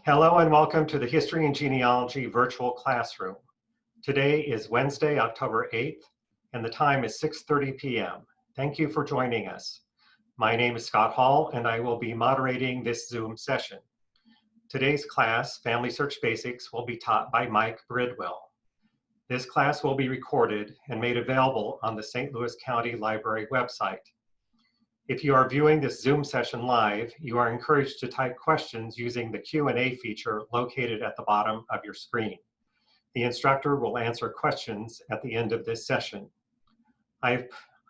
Hello and welcome to the History and Genealogy virtual classroom. Today is Wednesday, October 8th, and the time is 6:30 p.m. Thank you for joining us. My name is Scott Hall, and I will be moderating this Zoom session. Today's class, FamilySearch Basics, will be taught by Mike Bridwell. This class will be recorded and made available on the St. Louis County Library website. If you are viewing this Zoom session live, you are encouraged to type questions using the Q&A feature located at the bottom of your screen. The instructor will answer questions at the end of this session. I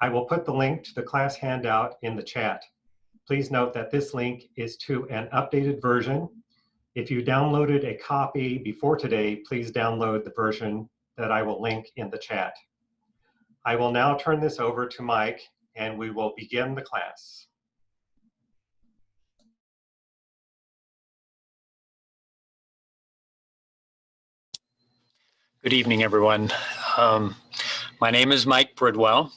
will put the link to the class handout in the chat. Please note that this link is to an updated version. If you downloaded a copy before today, please download the version that I will link in the chat. I will now turn this over to Mike, and we will begin the class. Good evening, everyone. My name is Mike Bridwell.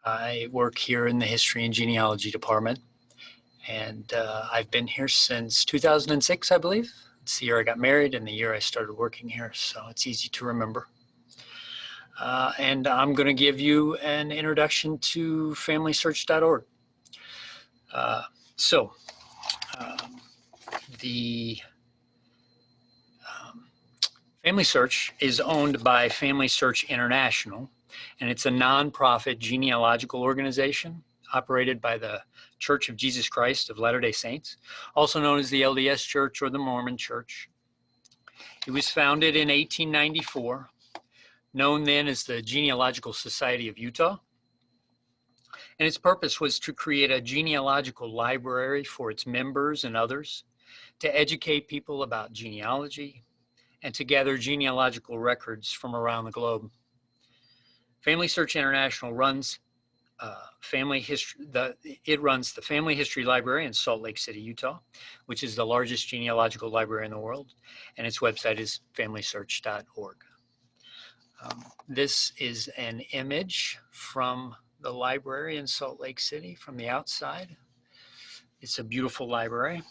I work here in the History and Genealogy Department, and I've been here since 2006, I believe. It's the year I got married and the year I started working here, so it's easy to remember. And I'm going to give you an introduction to FamilySearch.org. The FamilySearch is owned by FamilySearch International, and it's a nonprofit genealogical organization operated by the Church of Jesus Christ of Latter-day Saints, also known as the LDS Church or the Mormon Church. It was founded in 1894. Known then as the Genealogical Society of Utah. And its purpose was to create a genealogical library for its members and others, to educate people about genealogy, and to gather genealogical records from around the globe. FamilySearch International runs the Family History Library in Salt Lake City, Utah, which is the largest genealogical library in the world, and its website is FamilySearch.org. This is an image from the library in Salt Lake City from the outside. It's a beautiful library.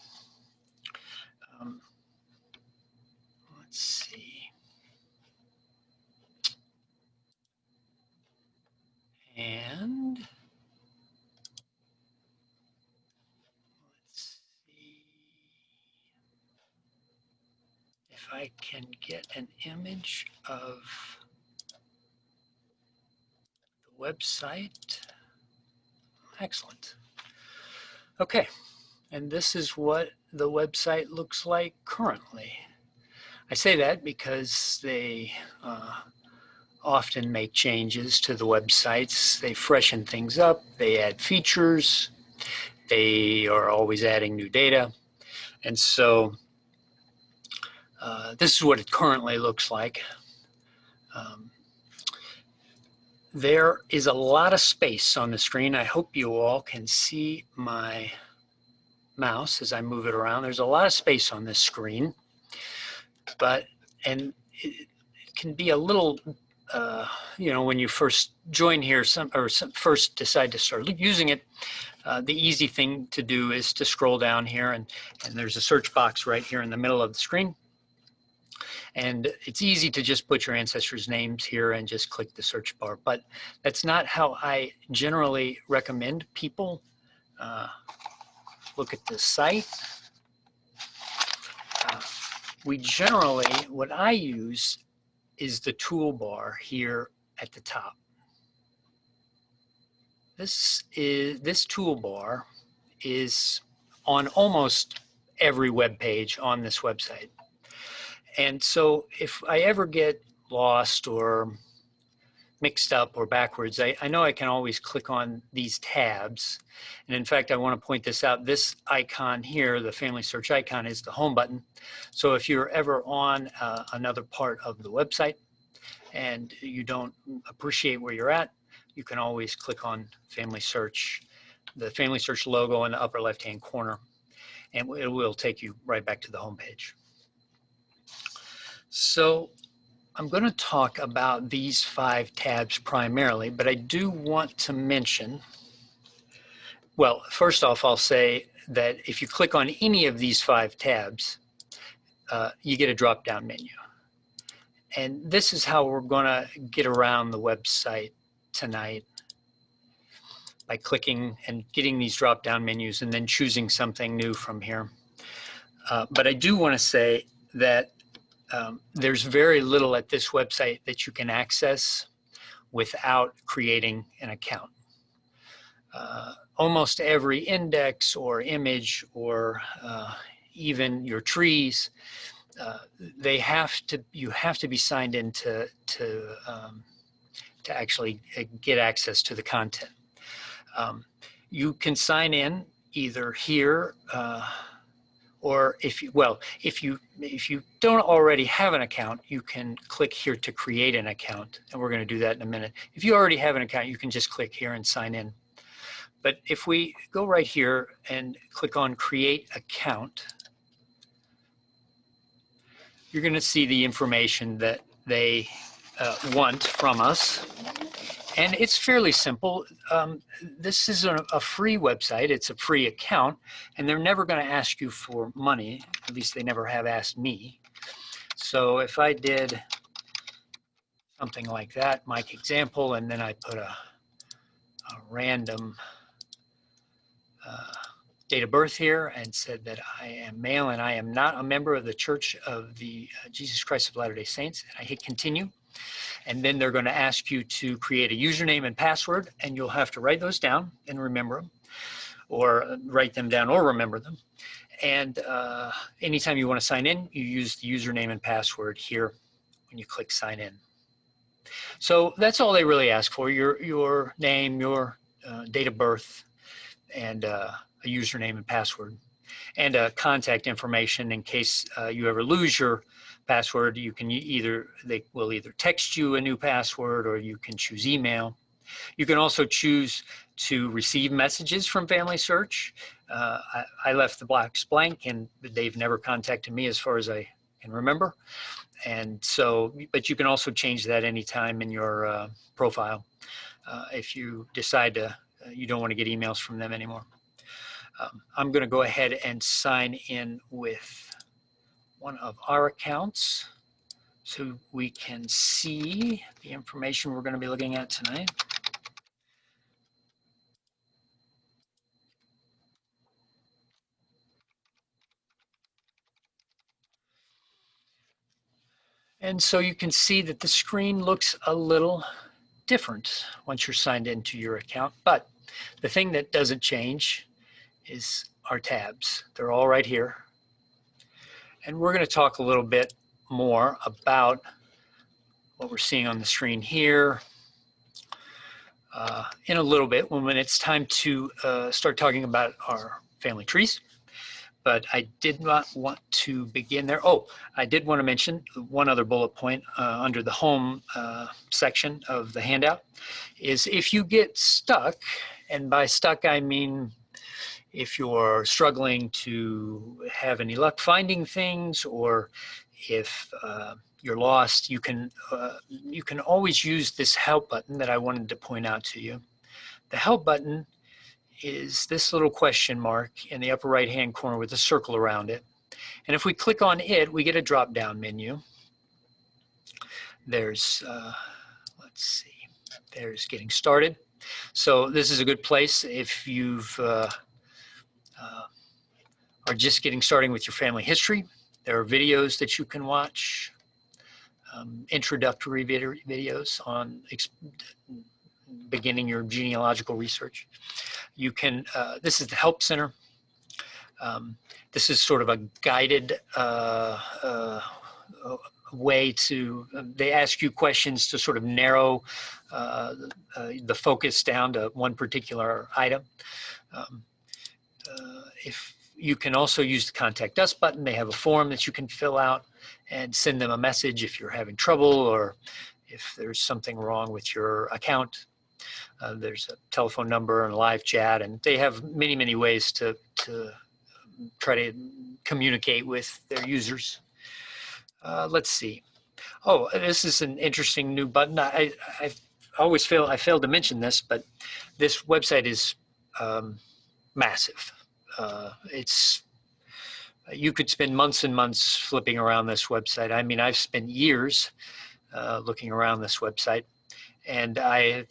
Let's see. And let's see if I can get an image of website. Excellent. Okay, and this is what the website looks like currently. I say that because they often make changes to the websites. They freshen things up, they add features, they are always adding new data. And so this is what it currently looks like. There is a lot of space on the screen. I hope you all can see my mouse as I move it around. There's a lot of space on this screen, and it can be a little, when you first join here, first decide to start using it, the easy thing to do is to scroll down here, and there's a search box right here in the middle of the screen. And it's easy to just put your ancestors' names here and just click the search bar, but that's not how I generally recommend people look at this site. What I use is the toolbar here at the top. This toolbar is on almost every web page on this website. And so if I ever get lost or mixed up or backwards, I know I can always click on these tabs. And in fact, I want to point this out. This icon here, the Family Search icon, is the home button. So if you're ever on another part of the website and you don't appreciate where you're at, you can always click on Family Search, the Family Search logo in the upper left-hand corner, and it will take you right back to the home page. So I'm going to talk about these 5 tabs primarily, but I do want to mention, well, first off, I'll say that if you click on any of these 5 tabs, you get a drop-down menu. And this is how we're going to get around the website tonight, by clicking and getting these drop-down menus and then choosing something new from here. But I do want to say that there's very little at this website that you can access without creating an account. Almost every index or image or even your trees, you have to be signed in to actually get access to the content. You can sign in either here or if you don't already have an account, you can click here to create an account, and we're going to do that in a minute. If you already have an account, you can just click here and sign in. But if we go right here and click on create account, you're going to see the information that they want from us. And it's fairly simple. This is a free website. It's a free account, and they're never going to ask you for money. At least they never have asked me. So if I did something like that, Mike example, and then I put a random date of birth here and said that I am male and I am not a member of the Church of the Jesus Christ of Latter-day Saints, and I hit continue. And then they're going to ask you to create a username and password, and you'll have to write those down and remember them, or write them down or remember them. And anytime you want to sign in, you use the username and password here when you click sign in. So that's all they really ask for: your name, your date of birth, and a username and password, and contact information in case you ever lose your password. You can they will either text you a new password, or you can choose email. You can also choose to receive messages from FamilySearch. I left the box blank, and they've never contacted me as far as I can remember. And so, but you can also change that anytime in your profile if you decide you don't want to get emails from them anymore. I'm going to go ahead and sign in with one of our accounts so we can see the information we're going to be looking at tonight. And so you can see that the screen looks a little different once you're signed into your account. But the thing that doesn't change is our tabs. They're all right here. And we're going to talk a little bit more about what we're seeing on the screen here in a little bit when it's time to start talking about our family trees. But I did not want to begin there. Oh, I did want to mention one other bullet point under the home section of the handout is if you get stuck, and by stuck I mean if you're struggling to have any luck finding things, or if you're lost, you can always use this help button that I wanted to point out to you. The help button is this little question mark in the upper right hand corner with a circle around it. And if we click on it, we get a drop down menu. There's, let's see, there's getting started. So this is a good place if you've are just getting started with your family history. There are videos that you can watch, introductory videos on beginning your genealogical research. You can, this is the Help Center. This is sort of a guided way to, they ask you questions to sort of narrow the focus down to one particular item. If you can also use the Contact Us button. They have a form that you can fill out and send them a message if you're having trouble or if there's something wrong with your account. There's a telephone number and a live chat, and they have many, many ways to try to communicate with their users. Let's see. Oh, this is an interesting new button. I failed to mention this, but this website is massive. It's You could spend months and months flipping around this website. I mean, I've spent years looking around this website, and I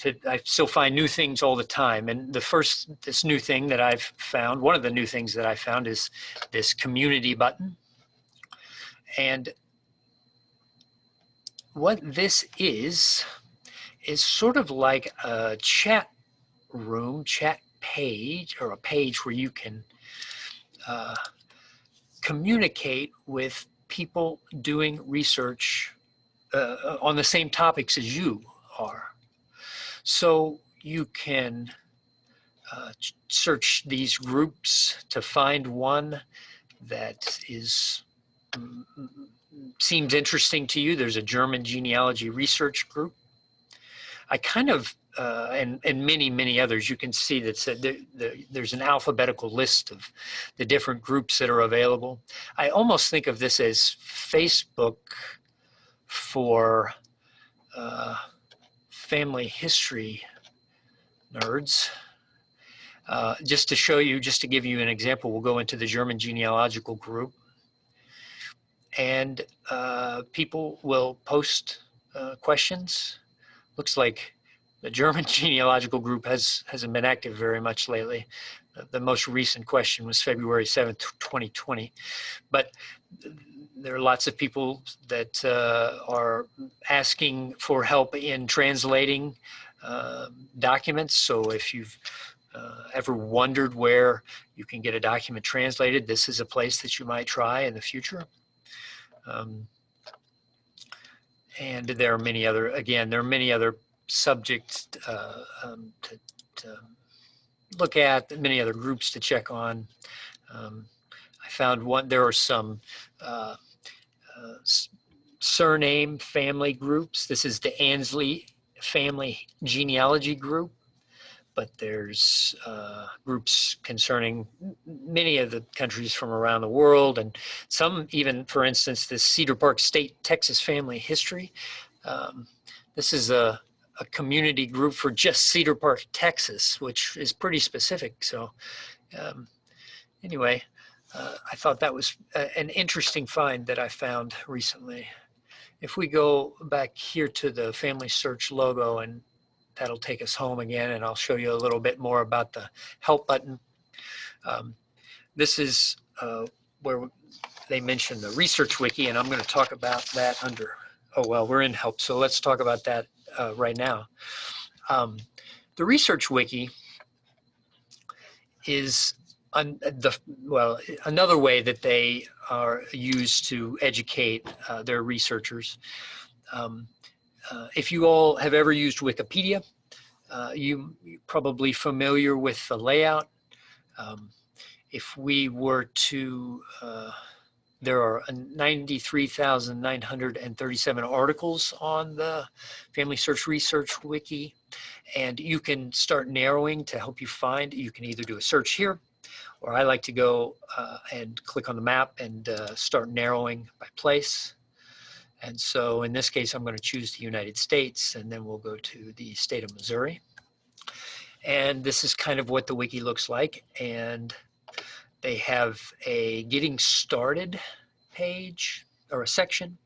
still find new things all the time. And this new thing that I've found, one of the new things that I found is this community button. And what this is sort of like a chat room, chat page, or a page where you can communicate with people doing research on the same topics as you are. So you can search these groups to find one that seems interesting to you. There's a German genealogy research group. I kind of, and many others, you can see that there's an alphabetical list of the different groups that are available. I almost think of this as Facebook for family history nerds. Just to show you, just to give you an example, we'll go into the German genealogical group, and people will post questions. Looks like the German genealogical group hasn't been active very much lately. The most recent question was February 7th, 2020. But there are lots of people that are asking for help in translating documents. So if you've ever wondered where you can get a document translated, this is a place that you might try in the future. And there are many other subjects to look at, many other groups to check on. I found there are some surname family groups. This is the Ansley Family Genealogy Group, but there's groups concerning many of the countries from around the world, and some even, for instance, the Cedar Park State, Texas Family History. This is a community group for just Cedar Park, Texas, which is pretty specific. So anyway, I thought that was an interesting find that I found recently. If we go back here to the FamilySearch logo, and that'll take us home again, and I'll show you a little bit more about the help button. This is where they mention the research wiki, and I'm going to talk about that under, oh, well, we're in help, so let's talk about that right now. The research wiki is another way that they are used to educate their researchers. If you all have ever used Wikipedia, you're probably familiar with the layout. If we were to, there are 93,937 articles on the FamilySearch Research Wiki, and you can start narrowing to help you find. You can either do a search here, or I like to go and click on the map and start narrowing by place. And so in this case, I'm going to choose the United States, and then we'll go to the state of Missouri. And this is kind of what the wiki looks like. And they have a getting started page or a section.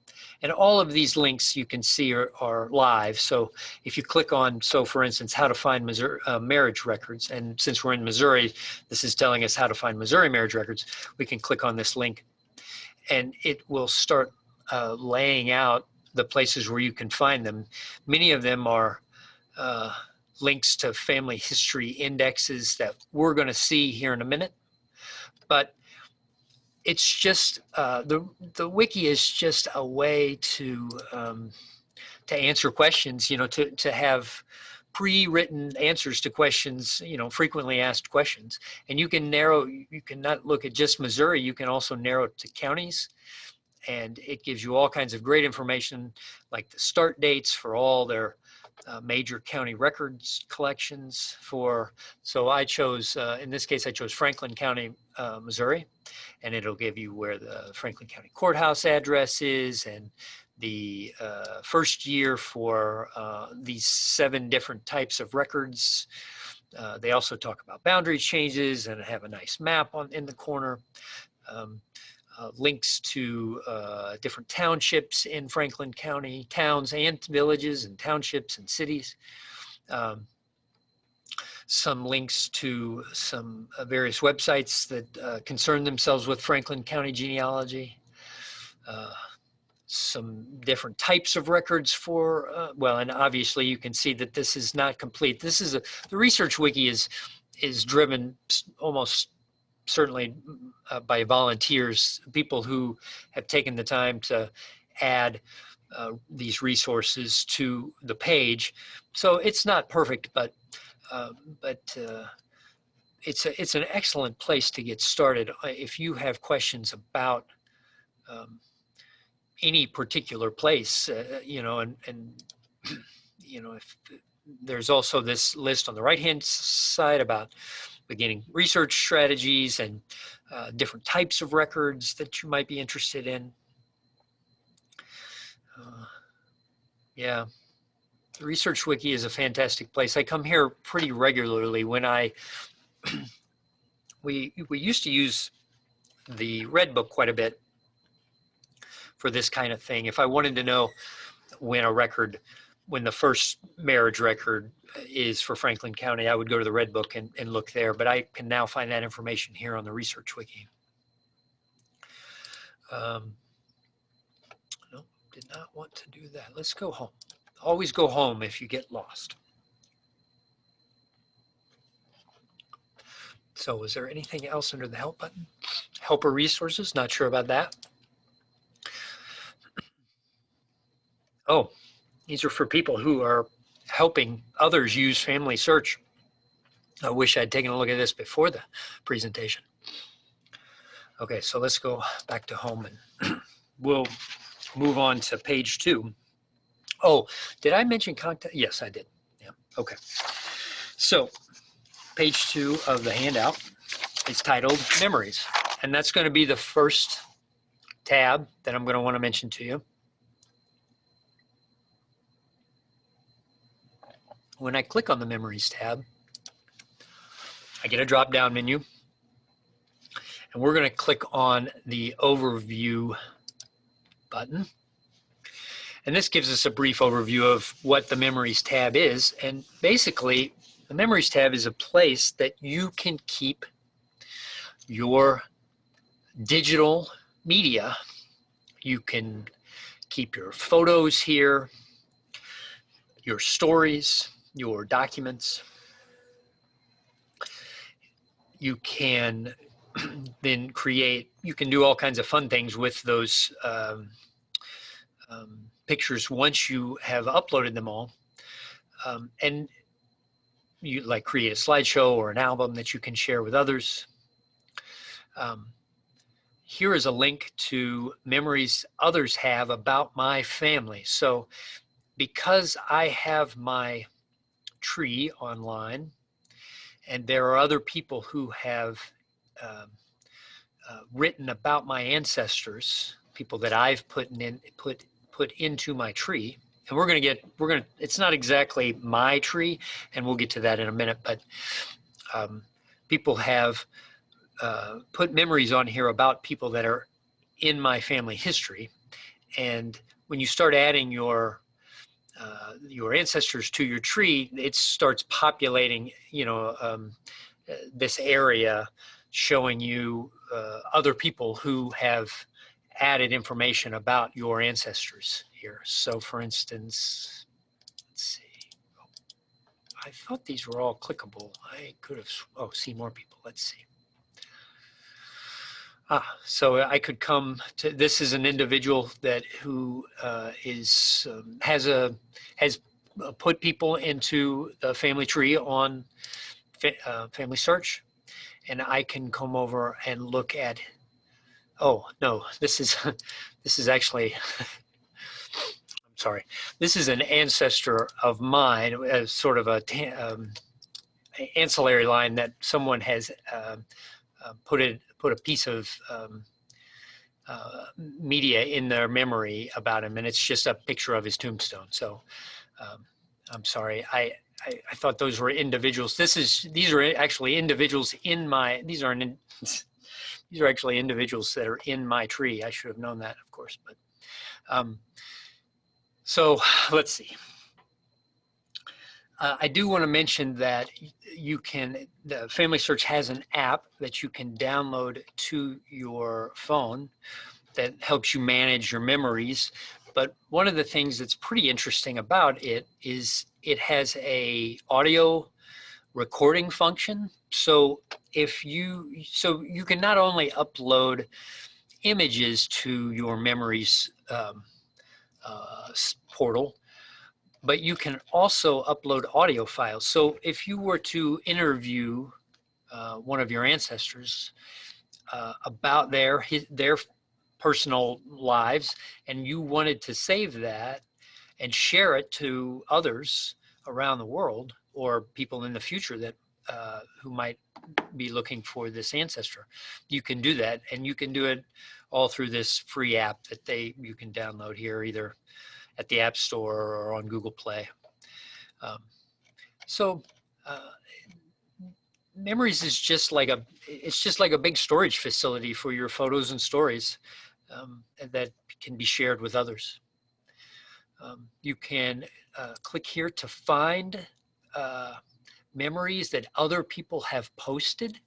And all of these links you can see are live. So if you click on, so for instance, how to find Missouri, marriage records. And since we're in Missouri, this is telling us how to find Missouri marriage records. We can click on this link, and it will start laying out the places where you can find them. Many of them are links to family history indexes that we're going to see here in a minute. But it's just, the wiki is just a way to answer questions, to have pre-written answers to questions, frequently asked questions. And you can narrow, you can not look at just Missouri, you can also narrow it to counties. And it gives you all kinds of great information, like the start dates for all their major county records collections so I chose, in this case, I chose Franklin County, Missouri, and it'll give you where the Franklin County Courthouse address is, and the first year for these 7 different types of records. They also talk about boundary changes and have a nice map in the corner. links to different townships in Franklin County, towns and villages and townships and cities. Some links to some various websites that concern themselves with Franklin County genealogy. Some different types of records for, well, and obviously you can see that this is not complete. This is the research wiki is driven almost certainly by volunteers, people who have taken the time to add these resources to the page. So it's not perfect, but it's an excellent place to get started if you have questions about any particular place, you know, and you know, if there's also this list on the right-hand side about beginning research strategies and different types of records that you might be interested in. Yeah, the Research Wiki is a fantastic place. I come here pretty regularly when we used to use the Red Book quite a bit for this kind of thing. If I wanted to know when the first marriage record is for Franklin County, I would go to the Red Book and look there, but I can now find that information here on the Research Wiki. No, did not want to do that. Let's go home. Always go home if you get lost. So is there anything else under the help button? Helper resources, not sure about that. Oh, these are for people who are helping others use FamilySearch. I wish I'd taken a look at this before the presentation. Okay, so let's go back to home and we'll move on to page 2. Oh, did I mention content? Yes, I did. Yeah, okay. So page 2 of the handout is titled Memories, and that's going to be the first tab that I'm going to want to mention to you. When I click on the Memories tab, I get a drop-down menu, and we're going to click on the Overview button. And this gives us a brief overview of what the Memories tab is. And basically, the Memories tab is a place that you can keep your digital media. You can keep your photos here, your stories, your documents. You can then you can do all kinds of fun things with those pictures once you have uploaded them all. And you like create a slideshow or an album that you can share with others. Here is a link to memories others have about my family. So because I have my tree online, and there are other people who have written about my ancestors, people that I've put into my tree, and it's not exactly my tree, and we'll get to that in a minute, but people have put memories on here about people that are in my family history. And when you start adding your ancestors to your tree, it starts populating, this area, showing you other people who have added information about your ancestors here. So for instance, let's see. I thought these were all clickable. I could have, see more people. Let's see. So I could come to, this is an individual who has put people into the family tree on FamilySearch, and I can come over and look at, oh no, this is actually, I'm sorry, this is an ancestor of mine, sort of a ancillary line that someone has put a piece of media in their memory about him, and it's just a picture of his tombstone. So I'm sorry, I thought those were individuals. These are actually individuals in my, these are these are actually individuals that are in my tree. I should have known that, of course. But so let's see. I do want to mention that the FamilySearch has an app that you can download to your phone that helps you manage your memories. But one of the things that's pretty interesting about it is it has a audio recording function. So you can not only upload images to your memories portal, but you can also upload audio files. So if you were to interview one of your ancestors about their personal lives, and you wanted to save that and share it to others around the world or people in the future that who might be looking for this ancestor, you can do that, and you can do it all through this free app that you can download here, either at the App Store or on Google Play. Memories is just like a big storage facility for your photos and stories that can be shared with others. You can click here to find memories that other people have posted.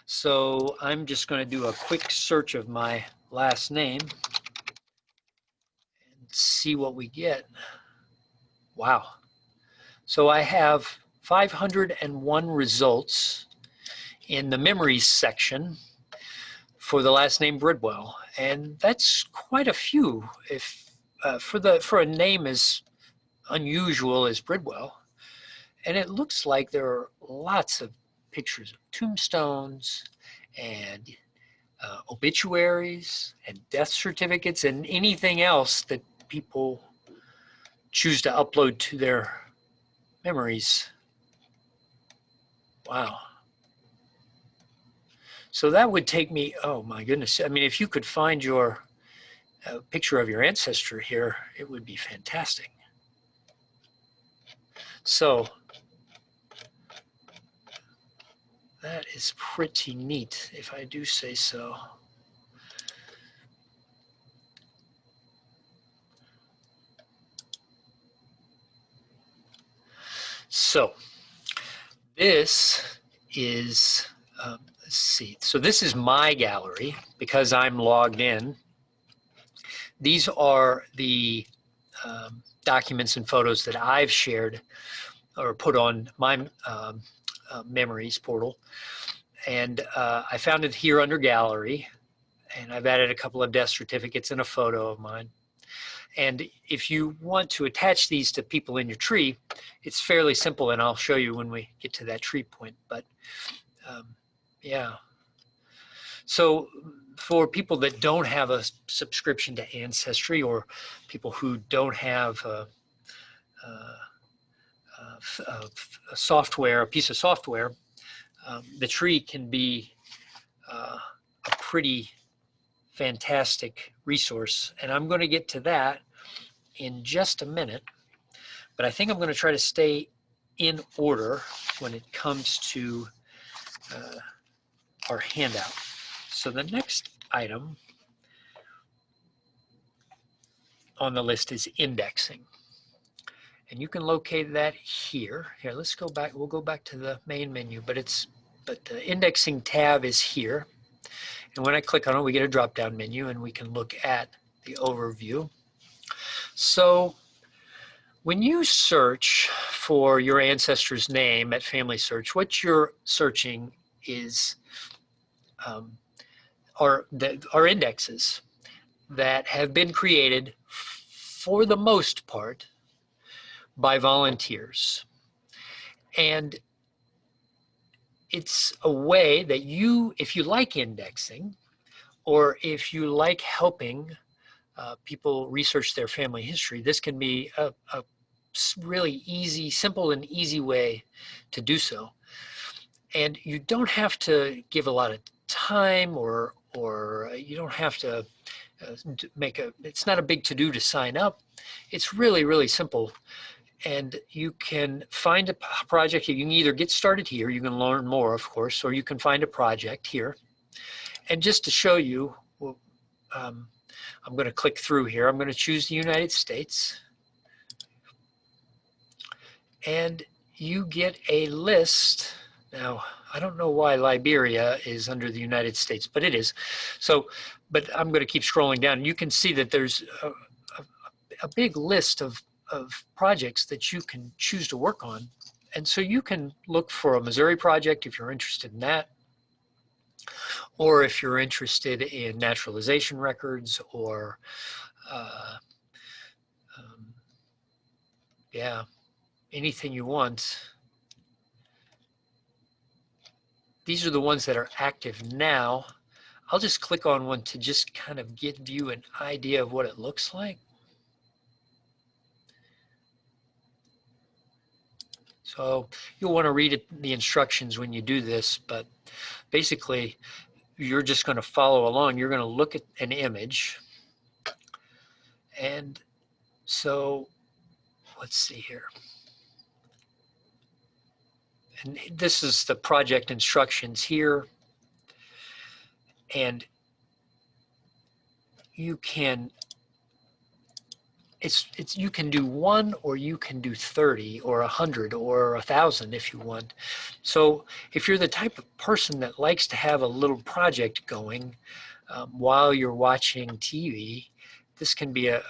So I'm just going to do a quick search of my last name and see what we get. Wow. So I have 501 results in the memories section for the last name Bridwell, and that's quite a few. If for a name as unusual as Bridwell, and it looks like there are lots of pictures of tombstones and obituaries and death certificates and anything else that people choose to upload to their memories. Wow. So that would take me, oh my goodness. I mean, if you could find your picture of your ancestor here, it would be fantastic. So that is pretty neat, if I do say so. So this is, let's see. So this is my gallery because I'm logged in. These are the documents and photos that I've shared or put on my memories portal. And I found it here under gallery, and I've added a couple of death certificates and a photo of mine. And if you want to attach these to people in your tree, it's fairly simple, and I'll show you when we get to that tree point. But yeah. So for people that don't have a subscription to Ancestry, or people who don't have a software, a piece of software, the tree can be a pretty fantastic resource. And I'm going to get to that in just a minute, but I think I'm going to try to stay in order when it comes to our handout. So the next item on the list is indexing. And you can locate that here. Here, let's go back. We'll go back to the main menu, but the indexing tab is here. And when I click on it, we get a drop-down menu, and we can look at the overview. So when you search for your ancestor's name at FamilySearch, what you're searching is are indexes that have been created for the most part by volunteers. And it's a way that if you like indexing, or if you like helping people research their family history, this can be a really easy, simple and easy way to do so. And you don't have to give a lot of time, or you don't have to it's not a big to-do to sign up. It's really, really simple. And you can find a project. You can either get started here, you can learn more, of course, or you can find a project here. And just to show you, I'm going to click through here. I'm going to choose the United States. And you get a list. Now, I don't know why Liberia is under the United States, but it is. So, but I'm going to keep scrolling down. You can see that there's a big list of projects that you can choose to work on. And so you can look for a Missouri project if you're interested in that, or if you're interested in naturalization records, or yeah, anything you want. These are the ones that are active now. I'll just click on one to just kind of give you an idea of what it looks like. So you'll want to read the instructions when you do this, but basically you're just going to follow along. You're going to look at an image. And so let's see here. And this is the project instructions here. And you can, you can do 1, or you can do 30 or 100 or 1,000 if you want. So if you're the type of person that likes to have a little project going while you're watching TV, this can be a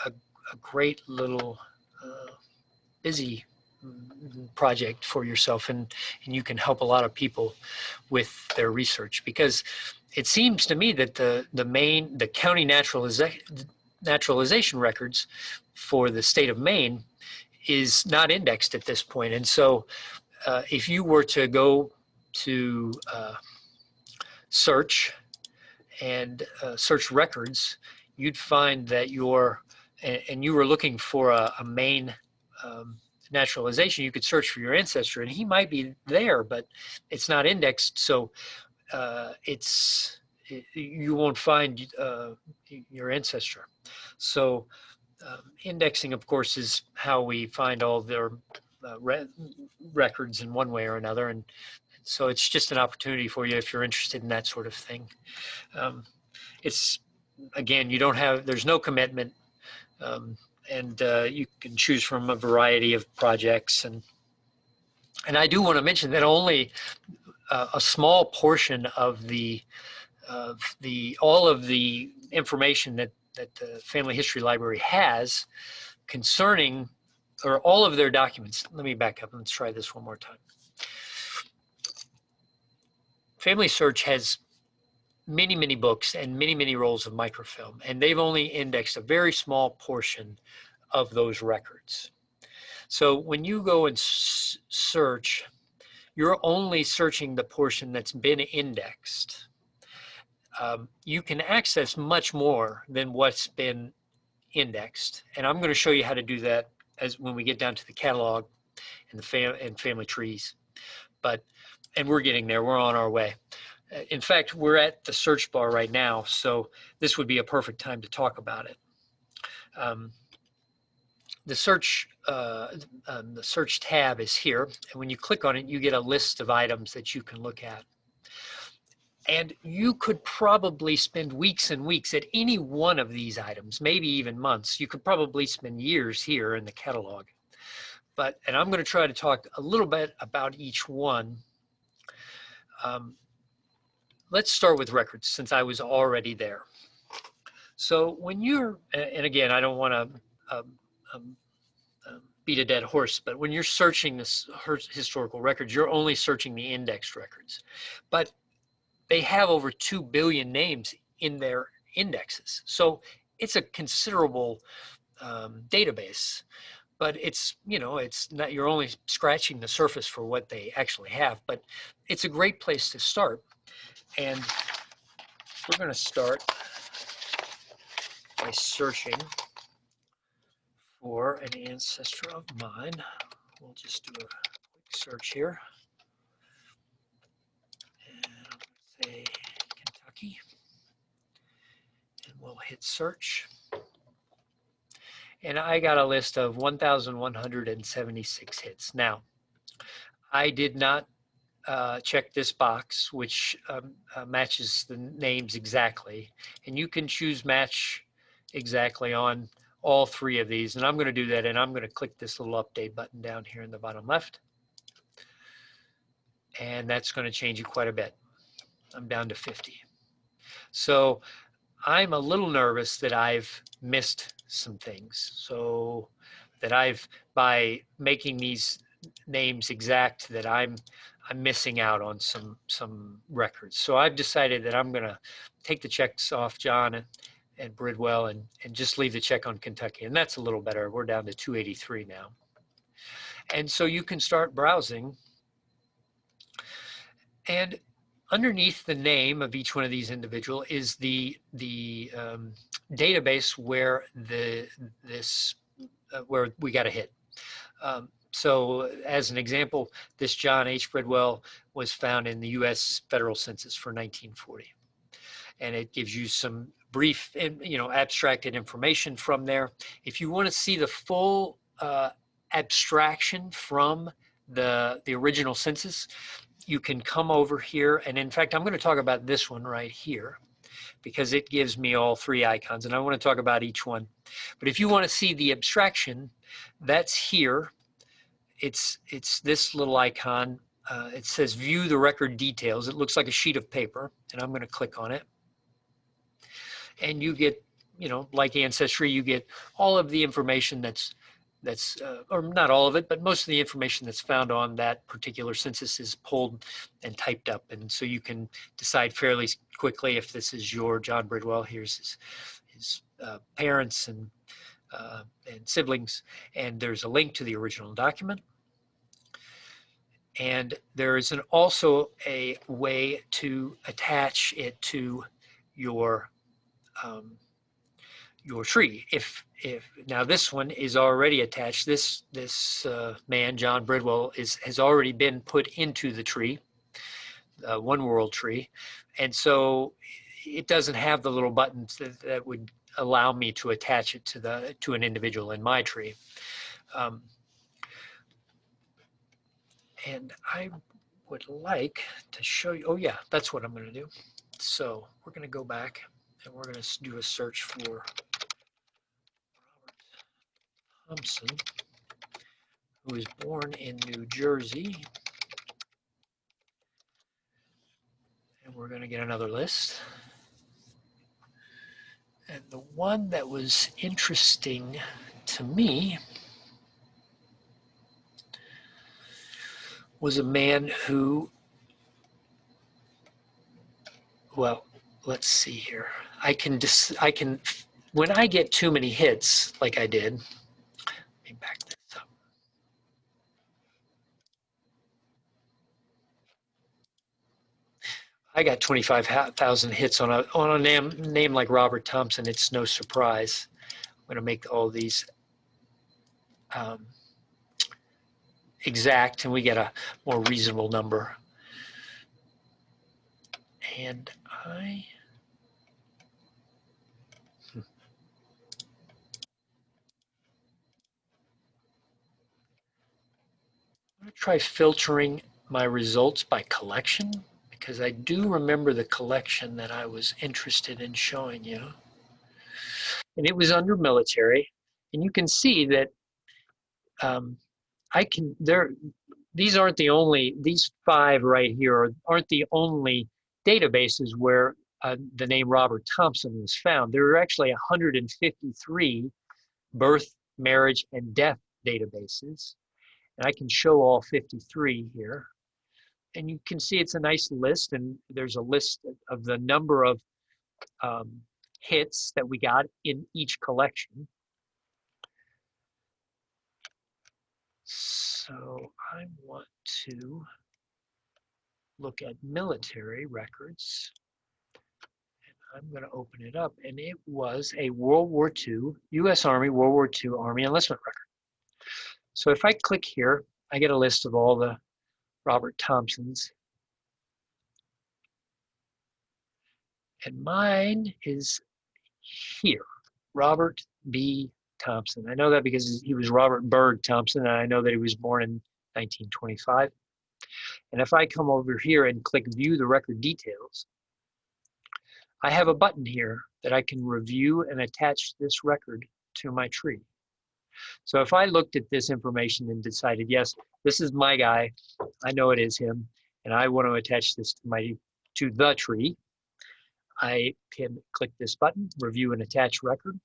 great little busy project for yourself, and you can help a lot of people with their research, because it seems to me that the county naturalization records for the state of Maine is not indexed at this point. And so if you were to go to search and search records, you'd find that you were looking for a Maine naturalization, you could search for your ancestor, and he might be there, but it's not indexed, so you won't find your ancestor. So indexing, of course, is how we find all their records in one way or another, and so it's just an opportunity for you if you're interested in that sort of thing. It's, again, there's no commitment. And you can choose from a variety of projects, and I do want to mention that only a small portion of all of the information that the Family History Library has concerning, or all of their documents. Let me back up and let's try this one more time. FamilySearch has many books and many rolls of microfilm, and they've only indexed a very small portion of those records. So when you go and search, you're only searching the portion that's been indexed. You can access much more than what's been indexed, and I'm going to show you how to do that when we get down to the catalog and the family trees. And we're getting there. We're on our way. In fact, we're at the search bar right now, so this would be a perfect time to talk about it. The search tab is here, and when you click on it, you get a list of items that you can look at. And you could probably spend weeks and weeks at any one of these items, maybe even months. You could probably spend years here in the catalog. And I'm going to try to talk a little bit about each one. Let's start with records, since I was already there. So when you're, and again, I don't want to beat a dead horse, but when you're searching this historical records, you're only searching the indexed records. But they have over 2 billion names in their indexes. So it's a considerable database, but it's not, you're only scratching the surface for what they actually have, but it's a great place to start. And we're going to start by searching for an ancestor of mine. We'll just do a quick search here. And say Kentucky. And we'll hit search. And I got a list of 1,176 hits. Now, I did not check this box, which matches the names exactly. And you can choose match exactly on all three of these. And I'm going to do that, and I'm going to click this little update button down here in the bottom left. And that's going to change it quite a bit. I'm down to 50. So I'm a little nervous that I've missed some things. So that by making these names exact, that I'm missing out on some records. So I've decided that I'm going to take the checks off John and Bridwell and just leave the check on Kentucky. And that's a little better. We're down to 283 now. And so you can start browsing. And underneath the name of each one of these individual is the database where where we got a hit. So as an example, this John H. Bridwell was found in the U.S. federal census for 1940. And it gives you some brief, abstracted information from there. If you want to see the full abstraction from the original census, you can come over here. And in fact, I'm going to talk about this one right here because it gives me all three icons. And I want to talk about each one. But if you want to see the abstraction, that's here. It's this little icon. It says view the record details. It looks like a sheet of paper. And I'm going to click on it. And you get, like Ancestry, you get all of the information that's or not all of it, but most of the information that's found on that particular census is pulled and typed up. And so you can decide fairly quickly if this is your John Bridwell. Here's his parents and siblings. And there's a link to the original document. And there is also a way to attach it to your tree. If now this one is already attached, this man John Bridwell has already been put into the tree, One World tree, and so it doesn't have the little buttons that would allow me to attach it to an individual in my tree. And I would like to show you. Oh yeah, that's what I'm going to do. So we're going to go back and we're going to do a search for Thompson, who was born in New Jersey. And we're going to get another list. And the one that was interesting to me was a man who, well, let's see here. I can, when I get too many hits, like I did, let me back this up. I got 25,000 hits on a name like Robert Thompson. It's no surprise. I'm going to make all these exact, and we get a more reasonable number. And I'm going to try filtering my results by collection, because I do remember the collection that I was interested in showing you. And it was under military. And you can see that these aren't the only, these 5 right here aren't the only databases where the name Robert Thompson was found. There are actually 153 birth, marriage, and death databases. And I can show all 53 here. And you can see it's a nice list, and there's a list of the number of hits that we got in each collection. So I want to look at military records. And I'm going to open it up, and it was a World War II, U.S. Army, World War II Army enlistment record. So if I click here, I get a list of all the Robert Thompsons. And mine is here, Robert B. Thompson. I know that because he was Robert Byrd Thompson, and I know that he was born in 1925. And if I come over here and click View the Record Details, I have a button here that I can review and attach this record to my tree. So if I looked at this information and decided, yes, this is my guy, I know it is him, and I want to attach this to the tree, I can click this button, Review and Attach Record.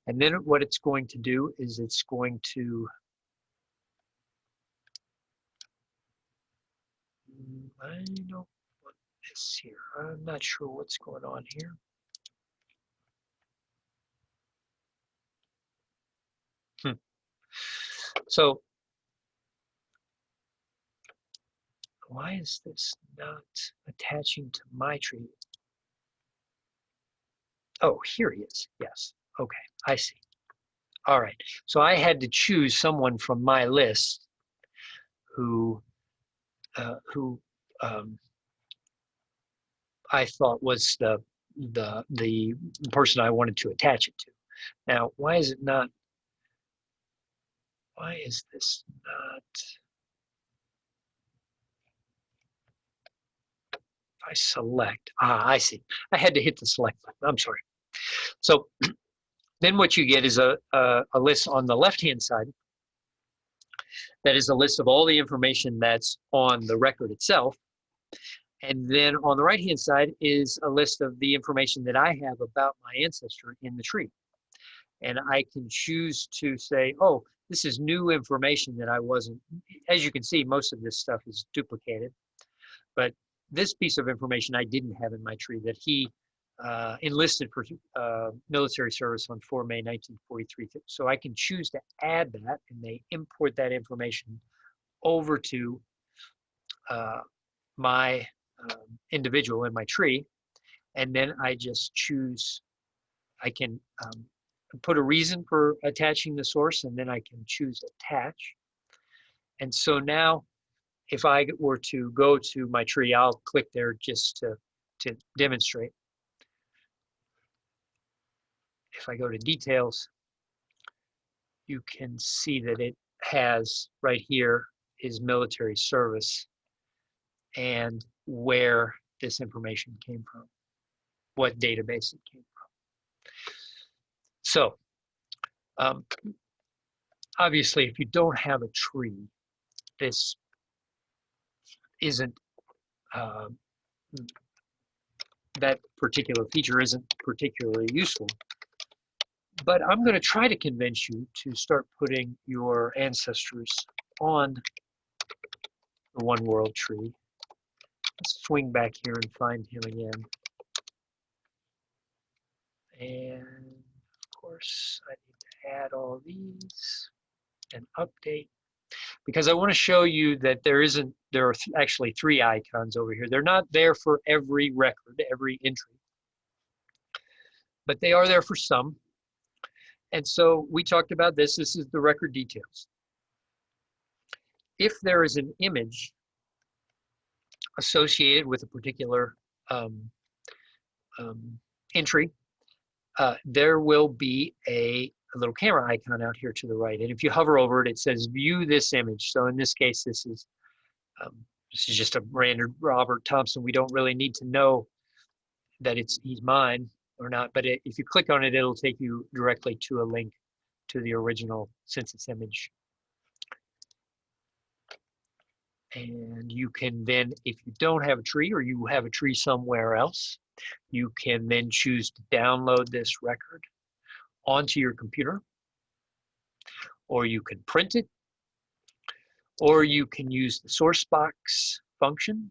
And then what it's going to do is it's going to I don't want this here. I'm not sure what's going on here. So why is this not attaching to my tree? Oh, here he is. Yes. Okay, I see. All right. So I had to choose someone from my list who I thought was the person I wanted to attach it to. Now, why is this not? If I select, I see. I had to hit the select button. I'm sorry. So then what you get is a list on the left-hand side. That is a list of all the information that's on the record itself. And then on the right-hand side is a list of the information that I have about my ancestor in the tree. And I can choose to say, oh, this is new information that I wasn't, as you can see, most of this stuff is duplicated. But this piece of information I didn't have in my tree, that he enlisted for military service on 4 May 1943. So I can choose to add that, and they import that information over to my individual in my tree. And then I just choose, I can put a reason for attaching the source, and then I can choose attach. And so now if I were to go to my tree, I'll click there just to demonstrate. If I go to details, you can see that it has right here is military service and where this information came from, what database it came from. So obviously, if you don't have a tree, this isn't, that particular feature isn't particularly useful. But I'm going to try to convince you to start putting your ancestors on the One World tree. Let's swing back here and find him again. And of course, I need to add all these and update, because I want to show you that there are actually 3 icons over here. They're not there for every record, every entry, but they are there for some. And so we talked about this. This is the record details. If there is an image associated with a particular entry, there will be a little camera icon out here to the right. And if you hover over it, it says view this image. So in this case, this is just a random Robert Thompson. We don't really need to know that he's mine or not, but if you click on it, it'll take you directly to a link to the original census image. And you can then, if you don't have a tree or you have a tree somewhere else, you can then choose to download this record onto your computer, or you can print it, or you can use the source box function.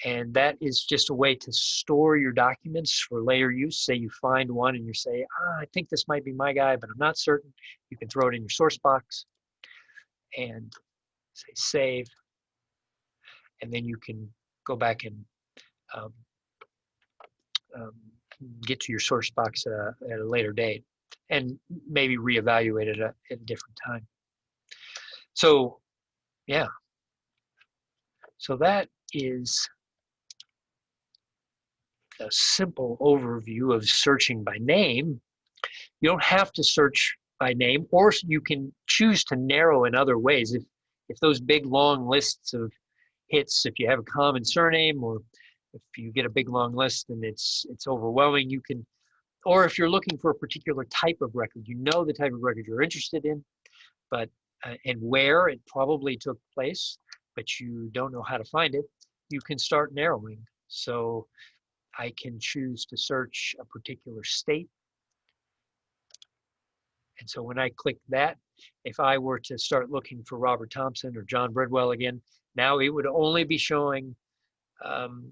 And that is just a way to store your documents for later use. Say you find one and you say, I think this might be my guy, but I'm not certain. You can throw it in your source box and say save. And then you can go back and get to your source box at a later date and maybe reevaluate it at a different time. So, yeah. So that is a simple overview of searching by name. You don't have to search by name, or you can choose to narrow in other ways. if those big long lists of hits, if you have a common surname, or if you get a big long list and it's overwhelming, you can, or if you're looking for a particular type of record, you know the type of record you're interested in, but and where it probably took place, but you don't know how to find it, you can start narrowing. So I can choose to search a particular state. And so when I click that, if I were to start looking for Robert Thompson or John Bridwell again, now it would only be showing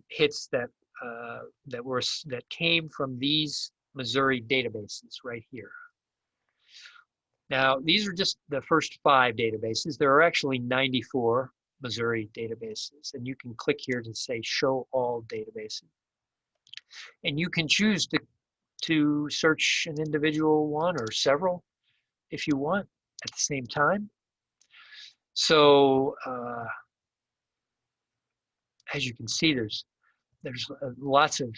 hits that that came from these Missouri databases right here. Now, these are just the first 5 databases. There are actually 94 Missouri databases, and you can click here to say show all databases. And you can choose to search an individual one or several if you want at the same time. So as you can see, there's lots of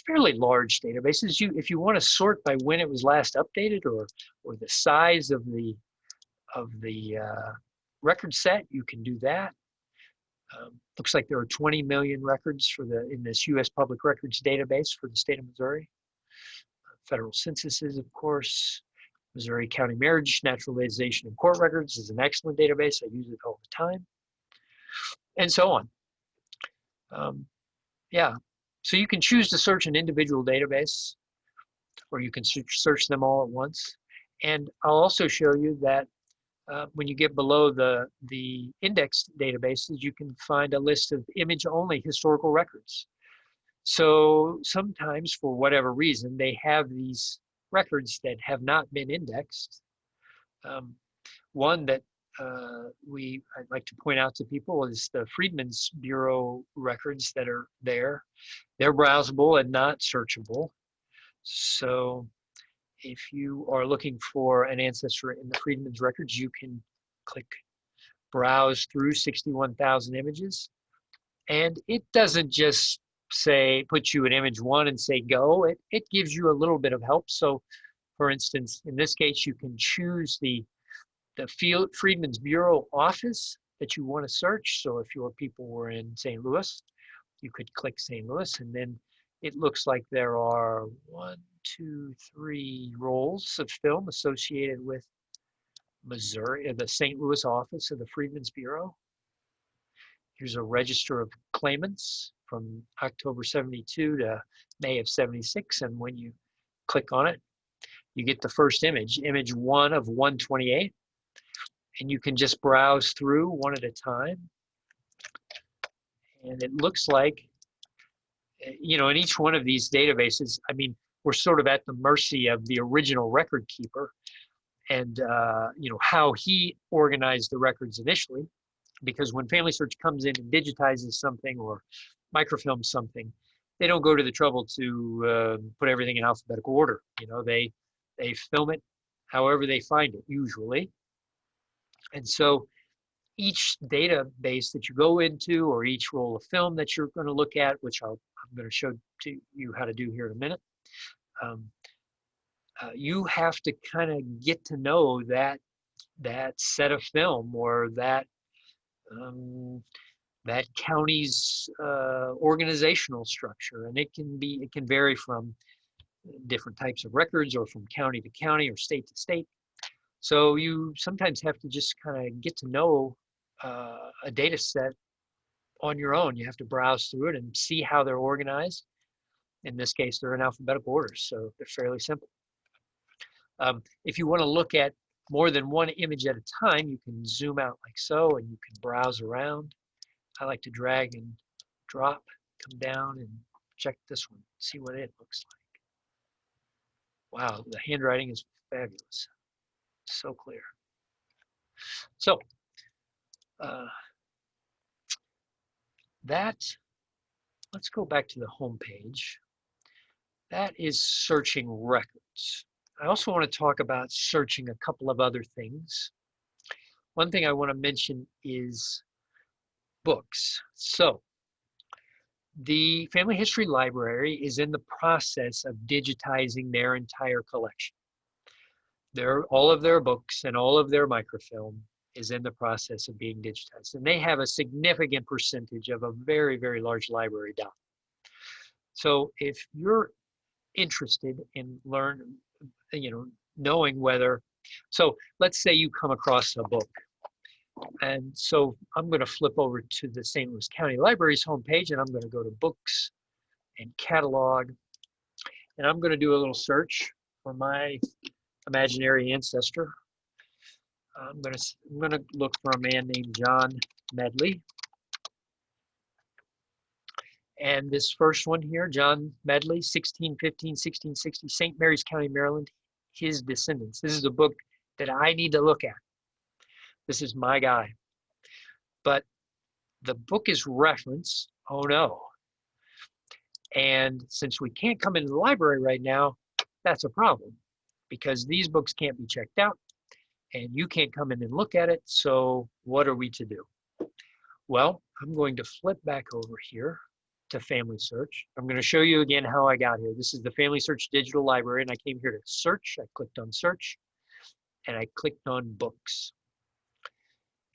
fairly large databases. If you want to sort by when it was last updated or the size of the record set, you can do that. Looks like there are 20 million records in this U.S. Public Records database for the state of Missouri. Federal censuses, of course. Missouri County Marriage, Naturalization, and Court Records is an excellent database. I use it all the time. And so on. Yeah, so you can choose to search an individual database, or you can search them all at once. And I'll also show you that when you get below the indexed databases, you can find a list of image-only historical records. So sometimes, for whatever reason, they have these records that have not been indexed. One that I'd like to point out to people is the Freedmen's Bureau records that are there. They're browsable and not searchable. So if you are looking for an ancestor in the Freedmen's records, you can click browse through 61,000 images. And it doesn't just say, put you at image 1 and say go. It gives you a little bit of help. So for instance, in this case, you can choose the Freedmen's Bureau office that you want to search. So if your people were in St. Louis, you could click St. Louis, and then it looks like there are 1, 2, 3 rolls of film associated with Missouri, the St. Louis office of the Freedmen's Bureau. Here's a register of claimants from October 72 to May of 76, and when you click on it, you get the first image 1 of 128. And you can just browse through one at a time. And it looks like, in each one of these databases, I mean, we're sort of at the mercy of the original record keeper and, how he organized the records initially. Because when FamilySearch comes in and digitizes something or microfilms something, they don't go to the trouble to put everything in alphabetical order. They film it however they find it, usually. And so each database that you go into, or each roll of film that you're going to look at, which I'm going to show to you how to do here in a minute, you have to kind of get to know that set of film or that county's organizational structure, and it can vary from different types of records, or from county to county, or state to state. So you sometimes have to just kind of get to know a data set on your own. You have to browse through it and see how they're organized. In this case, they're in alphabetical order, so they're fairly simple. If you want to look at more than one image at a time, you can zoom out like so, and you can browse around. I like to drag and drop, come down and check this one, see what it looks like. Wow, the handwriting is fabulous. So clear. So let's go back to the home page. That is searching records. I also want to talk about searching a couple of other things. One thing I want to mention is books. So the Family History Library is in the process of digitizing their entire collection. all of their books and all of their microfilm is in the process of being digitized. And they have a significant percentage of a very, very large library doc. So if you're interested in knowing whether, so let's say you come across a book. And so I'm going to flip over to the St. Louis County Library's homepage, and I'm going to go to books and catalog. And I'm going to do a little search for my imaginary ancestor. I'm going to look for a man named John Medley. And this first one here, John Medley, 1615, 1660, St. Mary's County, Maryland, his descendants. This is a book that I need to look at. This is my guy. But the book is referenced, oh no. And since we can't come into the library right now, that's a problem because these books can't be checked out and you can't come in and look at it. So what are we to do? Well, I'm going to flip back over here to FamilySearch. I'm going to show you again how I got here. This is the FamilySearch digital library, and I came here to search. I clicked on search and I clicked on books.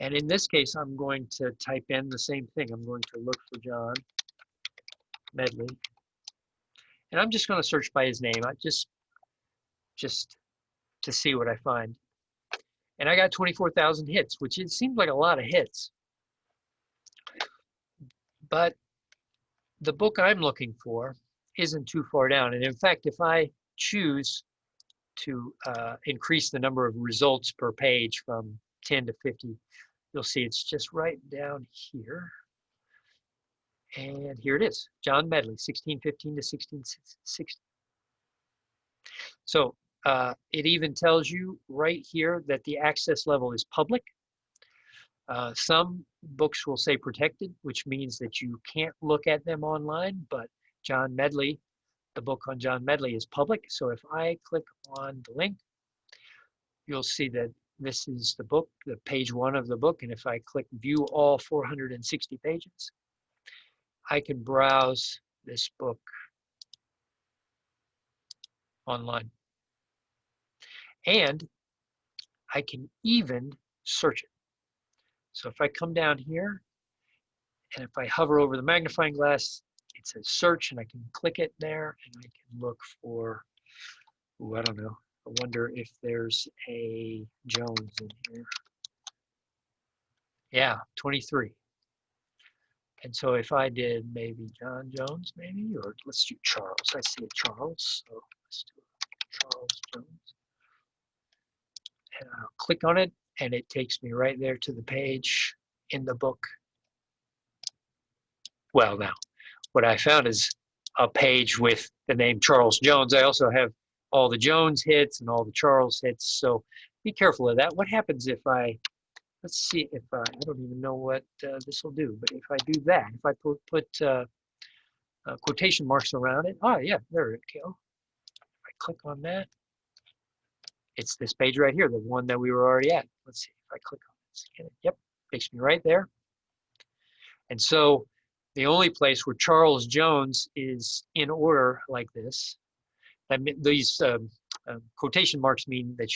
And in this case, I'm going to type in the same thing. I'm going to look for John Medley. And I'm just going to search by his name. I just to see what I find. And I got 24,000 hits, which it seems like a lot of hits. But the book I'm looking for isn't too far down. And in fact, if I choose to increase the number of results per page from 10 to 50, you'll see it's just right down here. And here it is, John Medley, 1615 to 1660. So it even tells you right here that the access level is public. Some books will say protected, which means that you can't look at them online, but John Medley, the book on John Medley is public. So if I click on the link, you'll see that this is the book, the page 1 of the book. And if I click view all 460 pages, I can browse this book online. And I can even search it. So if I come down here, and if I hover over the magnifying glass, it says search, and I can click it there, and I can look for, I don't know, I wonder if there's a Jones in here. Yeah, 23. And so if I did maybe John Jones, maybe, or let's do Charles. I see a Charles, so let's do Charles Jones. And I'll click on it, and it takes me right there to the page in the book. Well, now, what I found is a page with the name Charles Jones. I also have all the Jones hits and all the Charles hits, so be careful of that. What happens if let's see if I don't even know what this will do, but if I do that, if I put quotation marks around it, oh yeah, there it goes. If I click on that, it's this page right here, the one that we were already at. Let's see if I click on this. Yep, takes me right there. And so the only place where Charles Jones is in order like this, these quotation marks mean that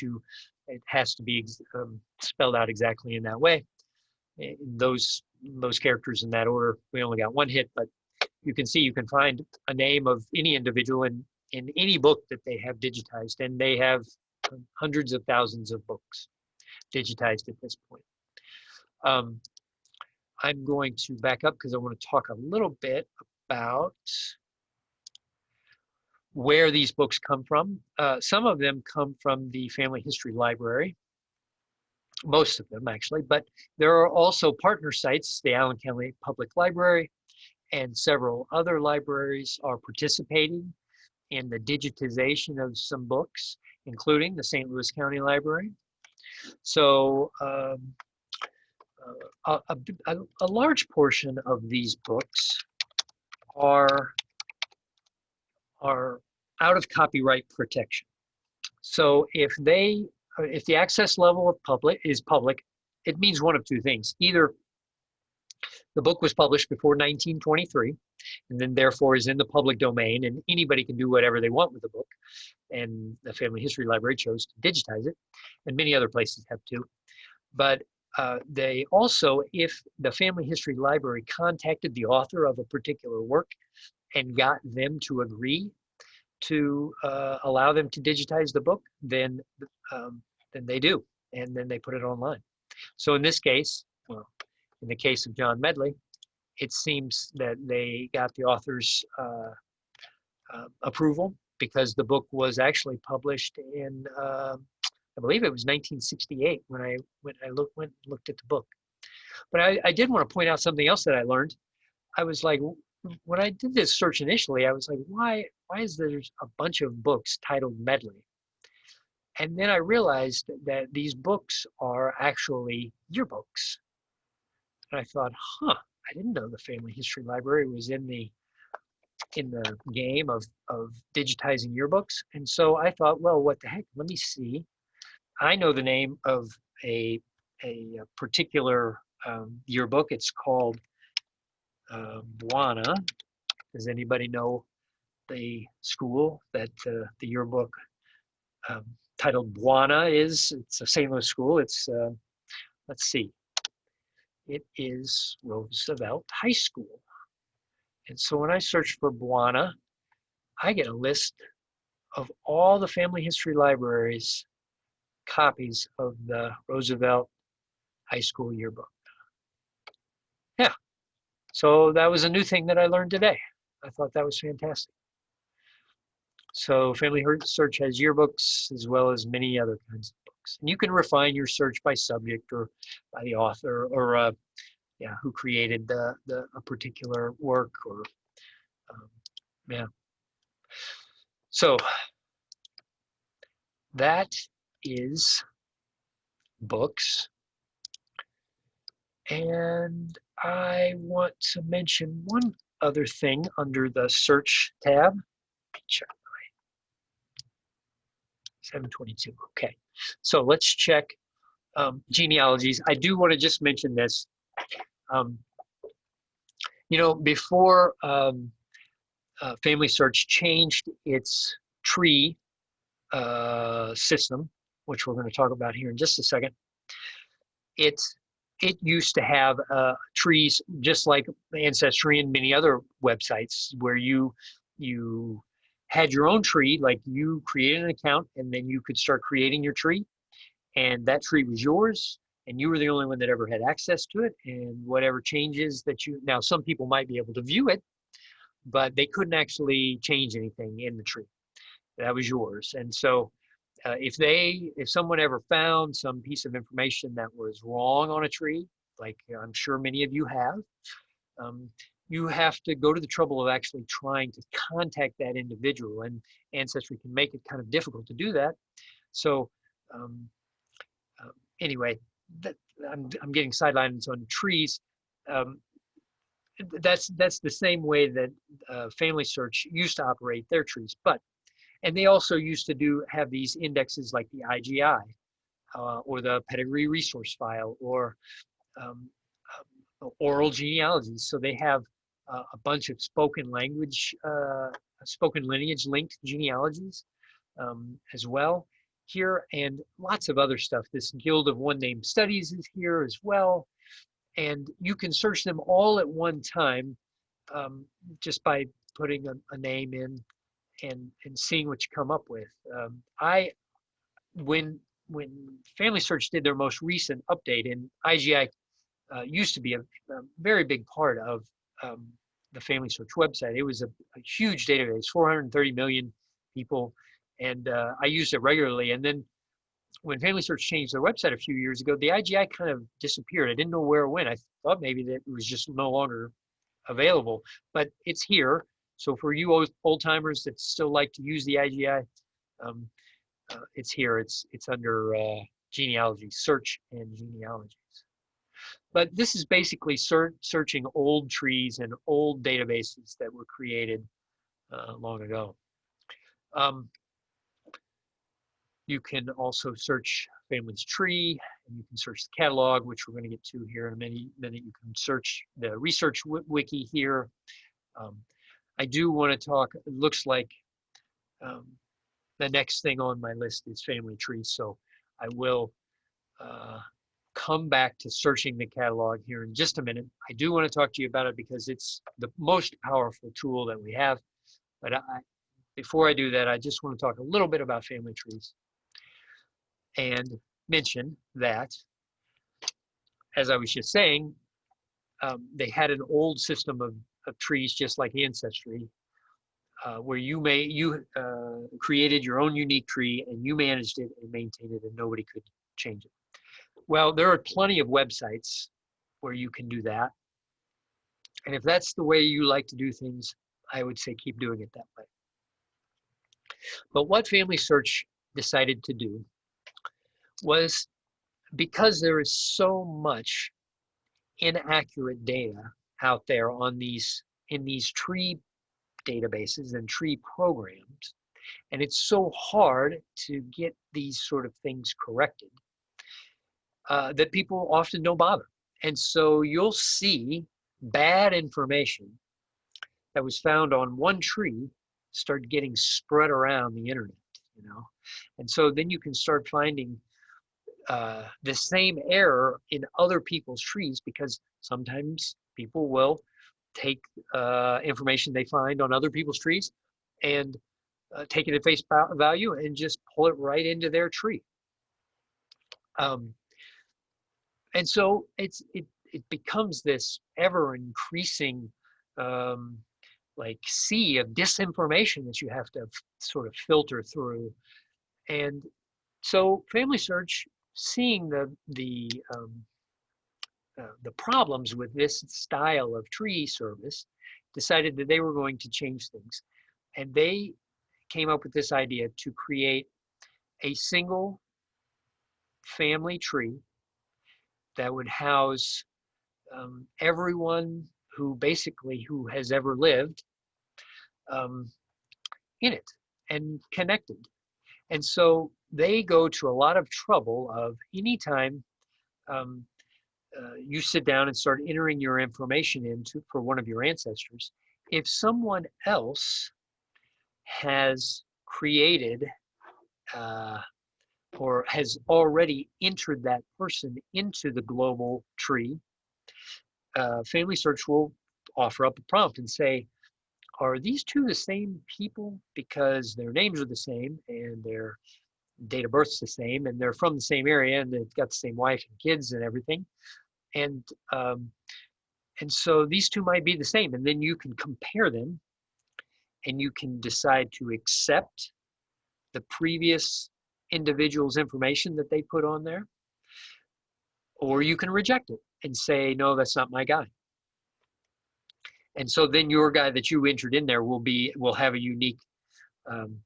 it has to be spelled out exactly in that way. Those characters in that order, we only got one hit, but you can see you can find a name of any individual in any book that they have digitized, and they have hundreds of thousands of books digitized at this point. I'm going to back up because I want to talk a little bit about where these books come from. Some of them come from the Family History Library, most of them actually, but there are also partner sites. The Allen County Public Library and several other libraries are participating in the digitization of some books, including the St. Louis County Library. So a large portion of these books are out of copyright protection. So if the access level of is public, it means one of two things. Either The book was published before 1923, and then therefore is in the public domain, and anybody can do whatever they want with the book. And the Family History Library chose to digitize it, and many other places have too. But they also, if the Family History Library contacted the author of a particular work and got them to agree to allow them to digitize the book, then they do, and then they put it online. So in this case, well, in the case of John Medley, it seems that they got the author's approval, because the book was actually published in, I believe it was 1968 when I went and looked at the book. But I did want to point out something else that I learned. I was like, when I did this search initially, I was like, why is there a bunch of books titled Medley? And then I realized that these books are actually yearbooks. And I thought, I didn't know the Family History Library was in the game of digitizing yearbooks. And so I thought, well, what the heck? Let me see. I know the name of a particular yearbook. It's called Buana. Does anybody know the school that the yearbook titled Buana is? It's a St. Louis school. It's, let's see, it is Roosevelt High School. And so when I search for Buana, I get a list of all the Family History Library's copies of the Roosevelt High School yearbook. Yeah, so that was a new thing that I learned today. I thought that was fantastic. So Family Search has yearbooks as well as many other kinds of books. And you can refine your search by subject or by the author, or who created a particular work, or yeah. So that is books. And I want to mention one other thing under the search tab. Check 722. Okay, so let's check genealogies. I do want to just mention this. Before Family Search changed its tree system, which we're going to talk about here in just a second, it used to have trees just like Ancestry and many other websites, where you had your own tree. Like, you created an account and then you could start creating your tree, and that tree was yours, and you were the only one that ever had access to it. And whatever changes that now, some people might be able to view it, but they couldn't actually change anything in the tree. That was yours. And so if someone ever found some piece of information that was wrong on a tree, like I'm sure many of you have, you have to go to the trouble of actually trying to contact that individual, and Ancestry can make it kind of difficult to do that. So anyway, I'm getting sidelined on trees. That's the same way that Family Search used to operate their trees, and they also used to have these indexes like the IGI or the pedigree resource file, or oral genealogies. So they have a bunch of spoken lineage linked genealogies as well here, and lots of other stuff. This Guild of One Name Studies is here as well. And you can search them all at one time just by putting a name in and seeing what you come up with. When Family Search did their most recent update, and IGI used to be a very big part of the Family Search website. It was a huge database, 430 million people, and I used it regularly. And then when Family Search changed their website a few years ago, the IGI kind of disappeared. I didn't know where it went. I thought maybe that it was just no longer available, but it's here. So for you old timers that still like to use the IGI, it's here. It's under genealogy, search and genealogies. But this is basically searching old trees and old databases that were created long ago. You can also search family's tree, and you can search the catalog, which we're going to get to here in a minute. You can search the research wiki here. I do want to talk, it looks like the next thing on my list is family trees, so I will come back to searching the catalog here in just a minute. I do want to talk to you about it because it's the most powerful tool that we have. But before I do that, I just want to talk a little bit about family trees and mention that, as I was just saying, they had an old system of trees just like Ancestry, where you created your own unique tree and you managed it and maintained it and nobody could change it. Well, there are plenty of websites where you can do that. And if that's the way you like to do things, I would say keep doing it that way. But what FamilySearch decided to do was, because there is so much inaccurate data out there in these tree databases and tree programs, and it's so hard to get these sort of things corrected, that people often don't bother. And so you'll see bad information that was found on one tree start getting spread around the internet, and so then you can start finding the same error in other people's trees, because sometimes people will take information they find on other people's trees and take it at face value and just pull it right into their tree. And so it becomes this ever increasing sea of disinformation that you have to sort of filter through. And so FamilySearch, seeing the problems with this style of tree service, decided that they were going to change things. And they came up with this idea to create a single family tree that would house everyone who has ever lived in it and connected. And so they go to a lot of trouble of, anytime you sit down and start entering your information for one of your ancestors, if someone else has created or has already entered that person into the global tree, FamilySearch will offer up a prompt and say, are these two the same people? Because their names are the same and their date of birth's the same and they're from the same area and they've got the same wife and kids and everything. And so these two might be the same. And then you can compare them and you can decide to accept the previous individual's information that they put on there, or you can reject it and say, no, that's not my guy. And so then your guy that you entered in there will have a unique, and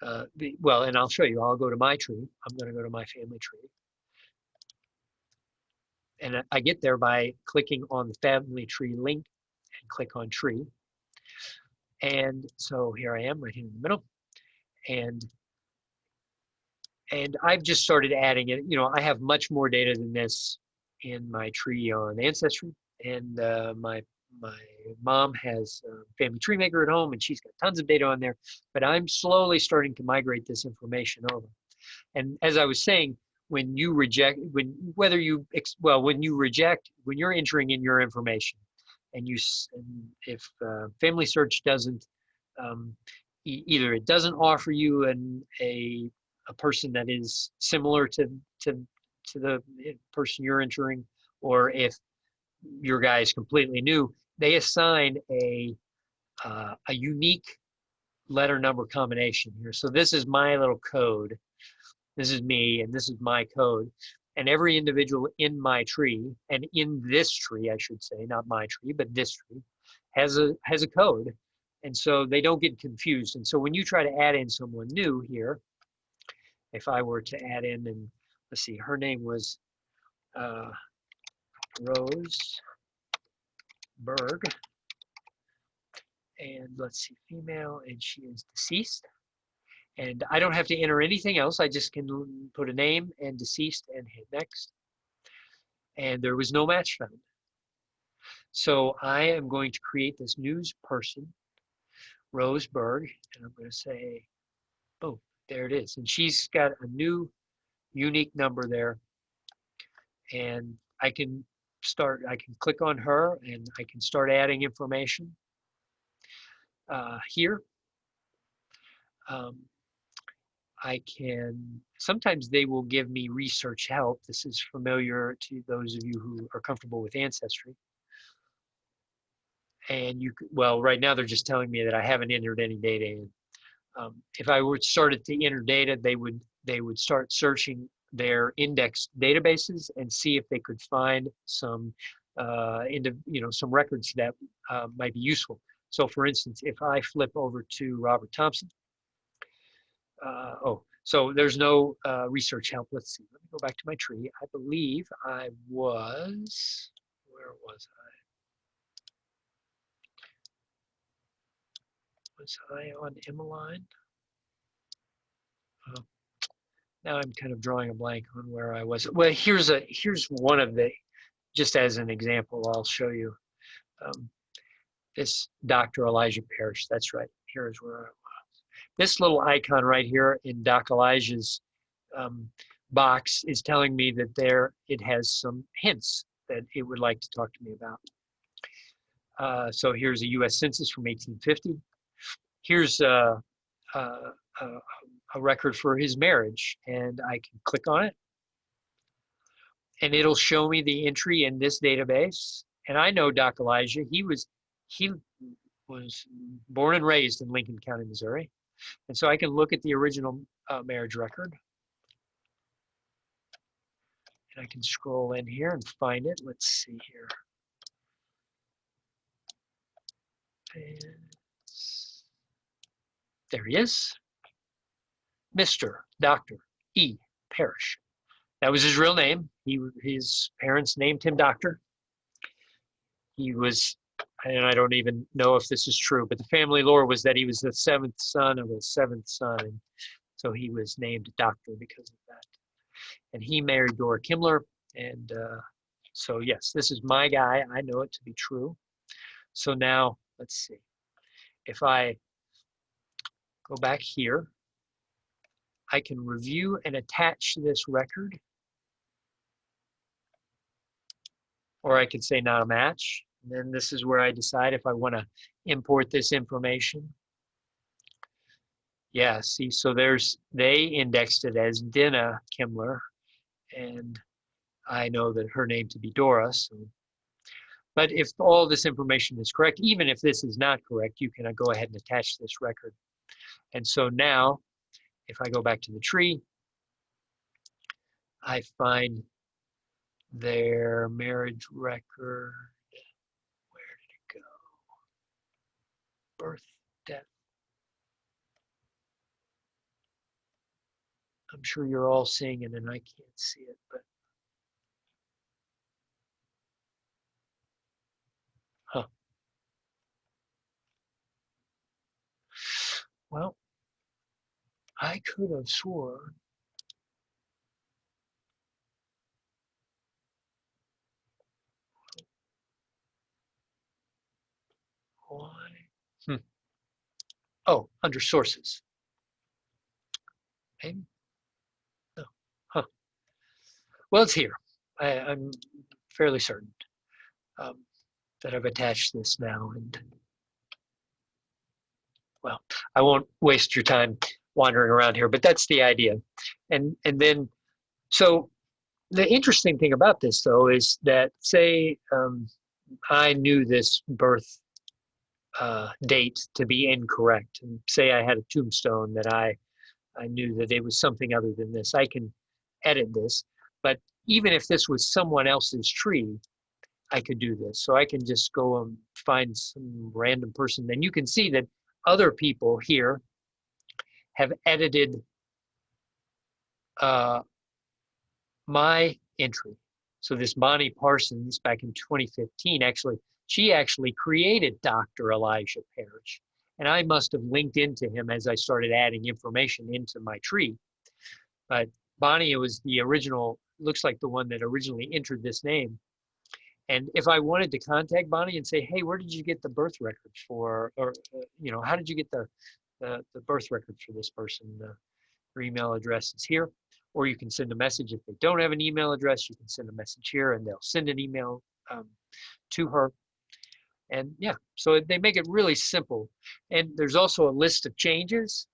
I'll show you. I'll go to my tree. I'm going to go to my family tree. And I get there by clicking on the family tree link and click on tree. And so here I am right here in the middle. And I've just started adding it. I have much more data than this in my tree on Ancestry. And my mom has a family tree maker at home, and she's got tons of data on there. But I'm slowly starting to migrate this information over. And as I was saying, when you're entering in your information, and if FamilySearch doesn't, either it doesn't offer you a person that is similar to the person you're entering, or if your guy is completely new, they assign a unique letter number combination here. So this is my little code. This is me, and this is my code. And every individual in my tree, and in this tree, I should say, not my tree, but this tree, has a code. And so they don't get confused. And so when you try to add in someone new here, if I were to add in, and let's see, her name was Rose Berg, and let's see, female, and she is deceased. And I don't have to enter anything else. I just can put a name and deceased and hit next. And there was no match found. So I am going to create this news person, Rose Berg, and I'm going to say, boom, there it is. And she's got a new unique number there. And I can click on her and I can start adding information here. Sometimes they will give me research help. This is familiar to those of you who are comfortable with Ancestry. And well, right now they're just telling me that I haven't entered any data in. If I were started to enter data, they would start searching their indexed databases and see if they could find some some records that might be useful. So for instance, if I flip over to Robert Thompson, so there's no research help. Let's see, let me go back to my tree. I believe I was, where was I? Was I on Emmeline? Oh, now I'm kind of drawing a blank on where I was. Well, here's one of the, just as an example, I'll show you. This Dr. Elijah Parrish, that's right. Here's where I was. This little icon right here in Doc Elijah's box is telling me that it has some hints that it would like to talk to me about. So here's a U.S. Census from 1850. Here's a record for his marriage, and I can click on it, and it'll show me the entry in this database. And I know Doc Elijah. He was born and raised in Lincoln County, Missouri, and so I can look at the original marriage record, and I can scroll in here and find it. Let's see here. And there he is, Mr. Dr. E. Parrish. That was his real name. His parents named him Doctor. He was, and I don't even know if this is true, but the family lore was that he was the seventh son of a seventh son, and so he was named Doctor because of that. And he married Dora Kimmler, and so yes, this is my guy. I know it to be true. So now, let's see. If I go back here, I can review and attach this record, or I could say not a match. And then this is where I decide if I want to import this information. Yeah, see, so they indexed it as Dinah Kimmler, and I know that her name to be Dora. So. But if all this information is correct, even if this is not correct, you can go ahead and attach this record. And so now, if I go back to the tree, I find their marriage record. Where did it go? Birth, death. I'm sure you're all seeing it and I can't see it, but. Huh. Well, I could have sworn. Why? Oh, under sources. Maybe? No. Huh. Well, it's here. I'm fairly certain that I've attached this now. And well, I won't waste your time wandering around here, but that's the idea. And then, so the interesting thing about this, though, is that say I knew this birth date to be incorrect, and say I had a tombstone that I knew that it was something other than this, I can edit this. But even if this was someone else's tree, I could do this. So I can just go and find some random person. And you can see that other people here have edited my entry. So this Bonnie Parsons back in 2015, she actually created Dr. Elijah Parrish. And I must have linked into him as I started adding information into my tree. But Bonnie was the original, looks like the one that originally entered this name. And if I wanted to contact Bonnie and say, hey, where did you get the birth record for, or, how did you get the birth record for this person? Her email address is here. Or you can send a message. If they don't have an email address, you can send a message here and they'll send an email to her. And yeah, so they make it really simple. And there's also a list of changes.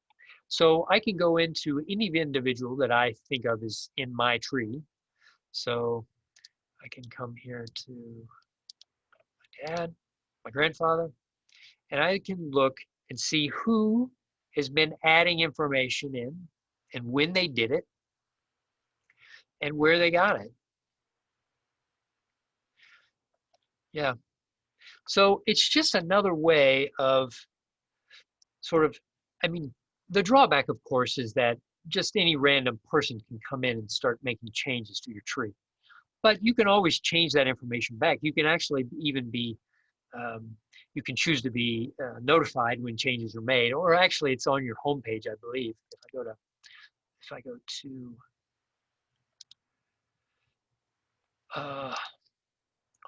So I can go into any individual that I think of as in my tree. So I can come here to my dad, my grandfather, and I can look and see who has been adding information in and when they did it and where they got it. Yeah. So it's just another way of sort of, the drawback, of course, is that just any random person can come in and start making changes to your tree. But you can always change that information back. You can actually even be, you can choose to be notified when changes are made, or actually it's on your homepage, I believe. If I go to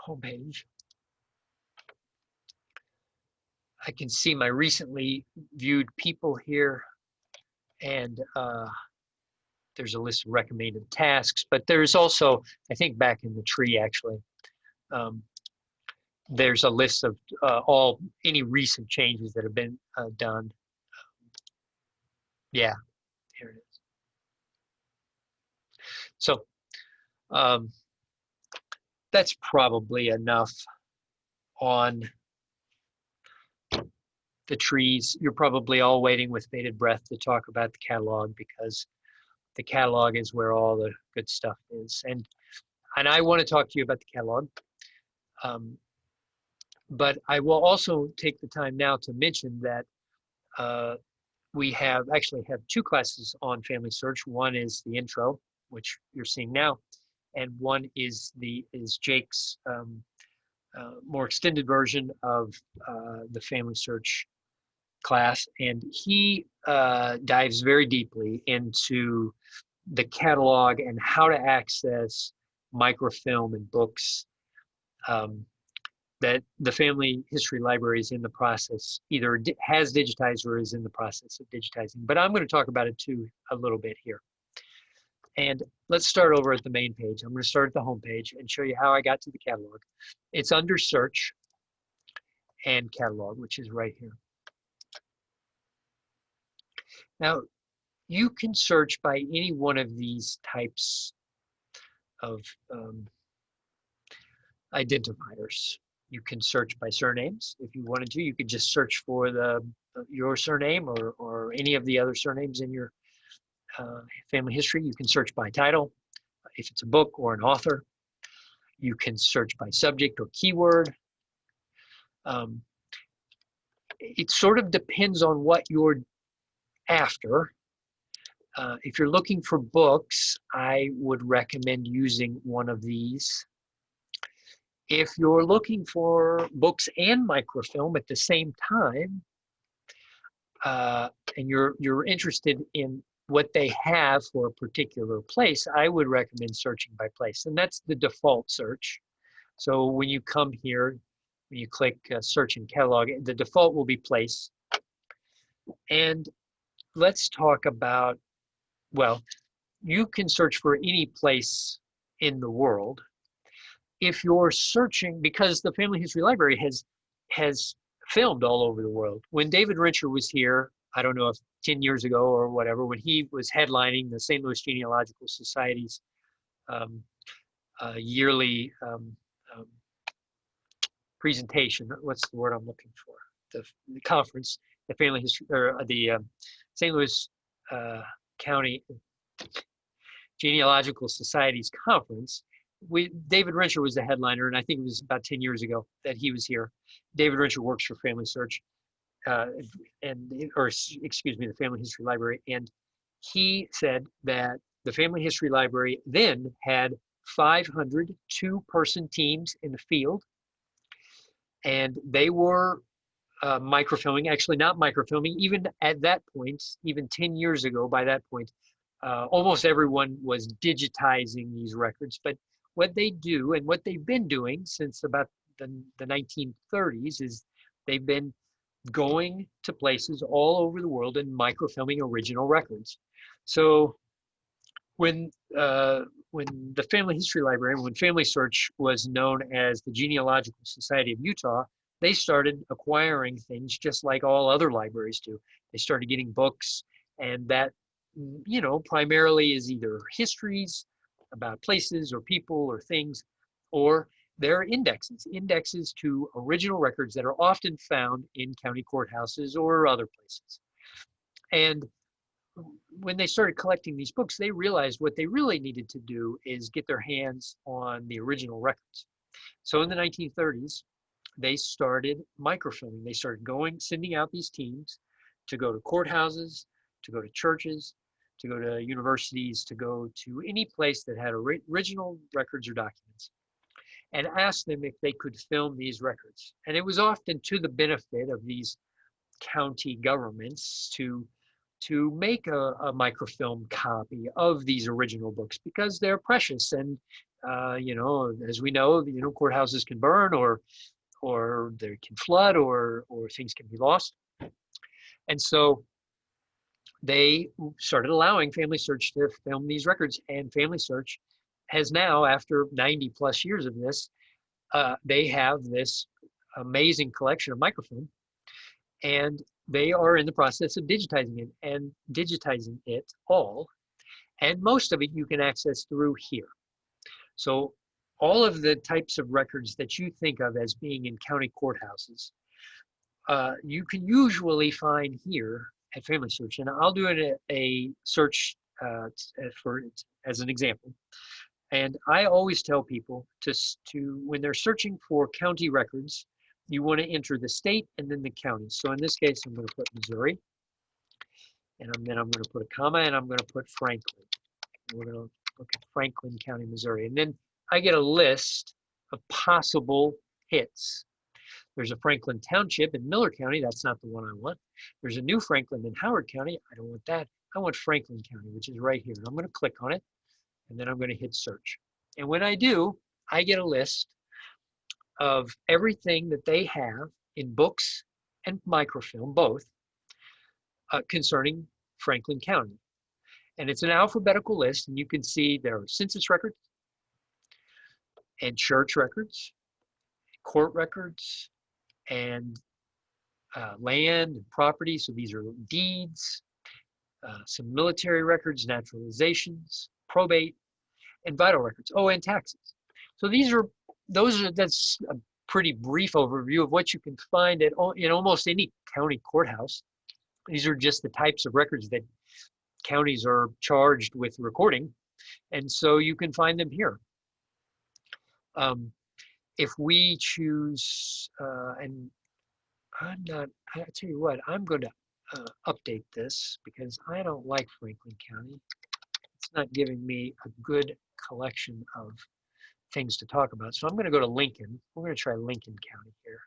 homepage, I can see my recently viewed people here, and there's a list of recommended tasks, but there's also, I think back in the tree actually, there's a list of any recent changes that have been done. Yeah, here it is. So that's probably enough on the trees. You're probably all waiting with bated breath to talk about the catalog, because the catalog is where all the good stuff is. And I want to talk to you about the catalog. But I will also take the time now to mention that we actually have two classes on Family Search. One is the intro, which you're seeing now, and one is Jake's more extended version of the Family Search class, and he dives very deeply into the catalog and how to access microfilm and books that the Family History Library is in the process, either has digitized or is in the process of digitizing. But I'm going to talk about it too a little bit here. And let's start over at the main page. I'm going to start at the home page and show you how I got to the catalog. It's under Search and Catalog, which is right here. Now, you can search by any one of these types of identifiers. You can search by surnames. If you wanted to, you could just search for your surname or any of the other surnames in your family history. You can search by title, if it's a book or an author. You can search by subject or keyword. It sort of depends on what you're after. If you're looking for books, I would recommend using one of these. If you're looking for books and microfilm at the same time, and you're interested in what they have for a particular place, I would recommend searching by place, and that's the default search. So when you come here, when you click search in catalog, the default will be place. And let's talk about, well, you can search for any place in the world. If you're searching, because the Family History Library has filmed all over the world. When David Rincher was here, I don't know if 10 years ago or whatever, when he was headlining the St. Louis Genealogical Society's yearly presentation, what's the word I'm looking for? The conference, the Family History, or the St. Louis County Genealogical Society's conference. David Rincher was the headliner, and I think it was about 10 years ago that he was here. David Rincher works for Family Search, the Family History Library, and he said that the Family History Library then had 500 two-person teams in the field, and they were microfilming, actually not microfilming, even at that point, even 10 years ago, by that point, almost everyone was digitizing these records. But what they do and what they've been doing since about the 1930s is they've been going to places all over the world and microfilming original records. So when the Family History Library, when FamilySearch was known as the Genealogical Society of Utah, they started acquiring things just like all other libraries do. They started getting books, and that, you know, primarily is either histories about places or people or things, or they're indexes to original records that are often found in county courthouses or other places. And when they started collecting these books, they realized what they really needed to do is get their hands on the original records. So in the 1930s, they started microfilming. They started sending out these teams to go to courthouses, to go to churches, to go to universities, to go to any place that had original records or documents, and ask them if they could film these records. And it was often to the benefit of these county governments to make a microfilm copy of these original books, because they're precious. And you know, as we know, you know, courthouses can burn, or they can flood, or things can be lost. And so they started allowing FamilySearch to film these records, and FamilySearch has now, after 90 plus years of this, they have this amazing collection of microfilm, and they are in the process of digitizing it all. And most of it you can access through here. So all of the types of records that you think of as being in county courthouses, you can usually find here at FamilySearch. And I'll do a search as an example. And I always tell people to when they're searching for county records, you want to enter the state and then the county. So in this case, I'm going to put Missouri, and then I'm going to put a comma, and I'm going to put Franklin. And we're going to look at Franklin County, Missouri. And then I get a list of possible hits. There's a Franklin Township in Miller County. That's not the one I want. There's a New Franklin in Howard County. I don't want that. I want Franklin County, which is right here. And I'm going to click on it, and then I'm going to hit search. And when I do, I get a list of everything that they have in books and microfilm, both, concerning Franklin County. And it's an alphabetical list, and you can see there are census records and church records, court records, and land and property. So these are deeds, some military records, naturalizations, probate, and vital records. Oh, and taxes. So that's a pretty brief overview of what you can find in almost any county courthouse. These are just the types of records that counties are charged with recording, and so you can find them here. If we choose, and I tell you what, I'm going to update this because I don't like Franklin County. It's not giving me a good collection of things to talk about. So I'm going to go to Lincoln. We're going to try Lincoln County here.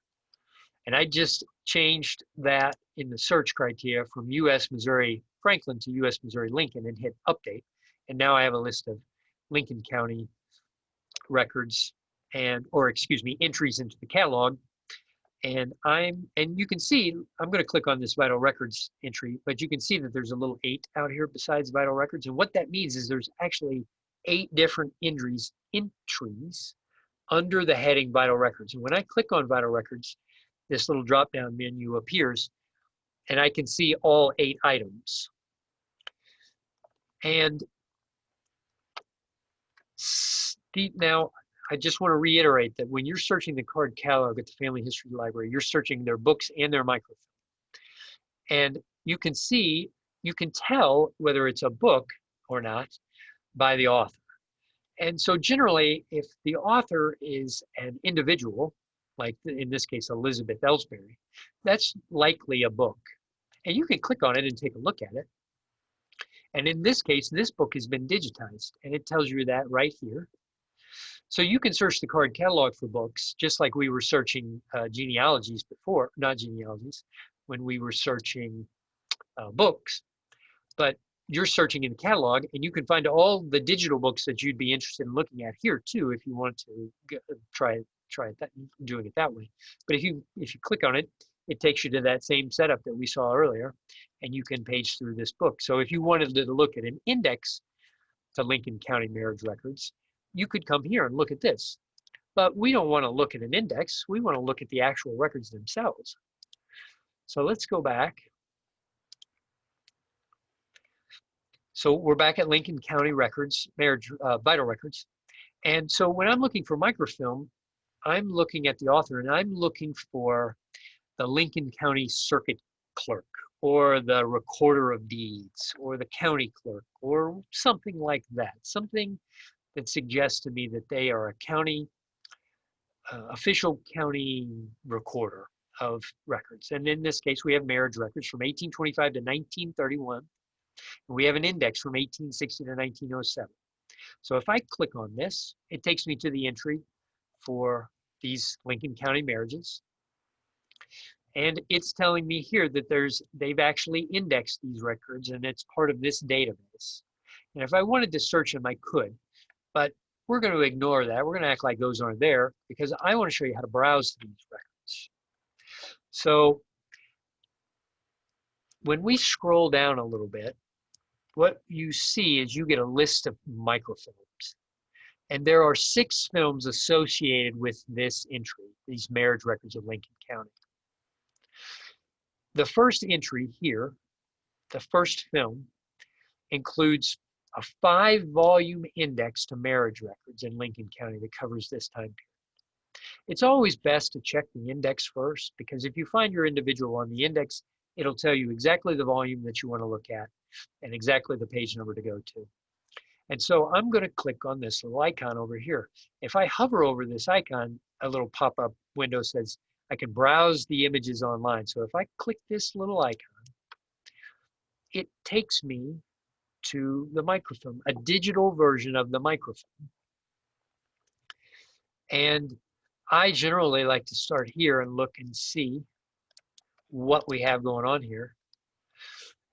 And I just changed that in the search criteria from US Missouri Franklin to US Missouri Lincoln and hit update. And now I have a list of Lincoln County records entries into the catalog. And you can see, I'm going to click on this vital records entry, but you can see that there's a little 8 out here besides vital records. And what that means is there's actually 8 different entries under the heading vital records. And when I click on vital records, this little drop-down menu appears, and I can see all 8 items. And now, I just want to reiterate that when you're searching the card catalog at the Family History Library, you're searching their books and their microfilm. And you can tell whether it's a book or not by the author. And so generally, if the author is an individual, like in this case, Elizabeth Ellsbury, that's likely a book. And you can click on it and take a look at it. And in this case, this book has been digitized, and it tells you that right here. So you can search the card catalog for books, just like we were searching genealogies before, not genealogies, when we were searching books. But you're searching in the catalog, and you can find all the digital books that you'd be interested in looking at here too, if you want to try doing it that way. But if you click on it, it takes you to that same setup that we saw earlier, and you can page through this book. So if you wanted to look at an index to Lincoln County marriage records, you could come here and look at this. But we don't want to look at an index. We want to look at the actual records themselves. So let's go back. So we're back at Lincoln County records, marriage vital records. And so when I'm looking for microfilm, I'm looking at the author, and I'm looking for the Lincoln County Circuit Clerk, or the Recorder of Deeds, or the County Clerk, or something like that. Something that suggests to me that they are a county, official county recorder of records. And in this case, we have marriage records from 1825 to 1931. And we have an index from 1860 to 1907. So if I click on this, it takes me to the entry for these Lincoln County marriages. And it's telling me here that they've actually indexed these records, and it's part of this database. And if I wanted to search them, I could, but we're going to ignore that. We're going to act like those aren't there, because I want to show you how to browse these records. So when we scroll down a little bit, what you see is you get a list of microfilms. And there are 6 films associated with this entry, these marriage records of Lincoln County. The first entry here, the first film, includes a 5-volume index to marriage records in Lincoln County that covers this time period. It's always best to check the index first, because if you find your individual on the index, it'll tell you exactly the volume that you want to look at and exactly the page number to go to. And so I'm going to click on this little icon over here. If I hover over this icon, a little pop-up window says I can browse the images online. So if I click this little icon, it takes me to the microfilm, a digital version of the microfilm. And I generally like to start here and look and see what we have going on here.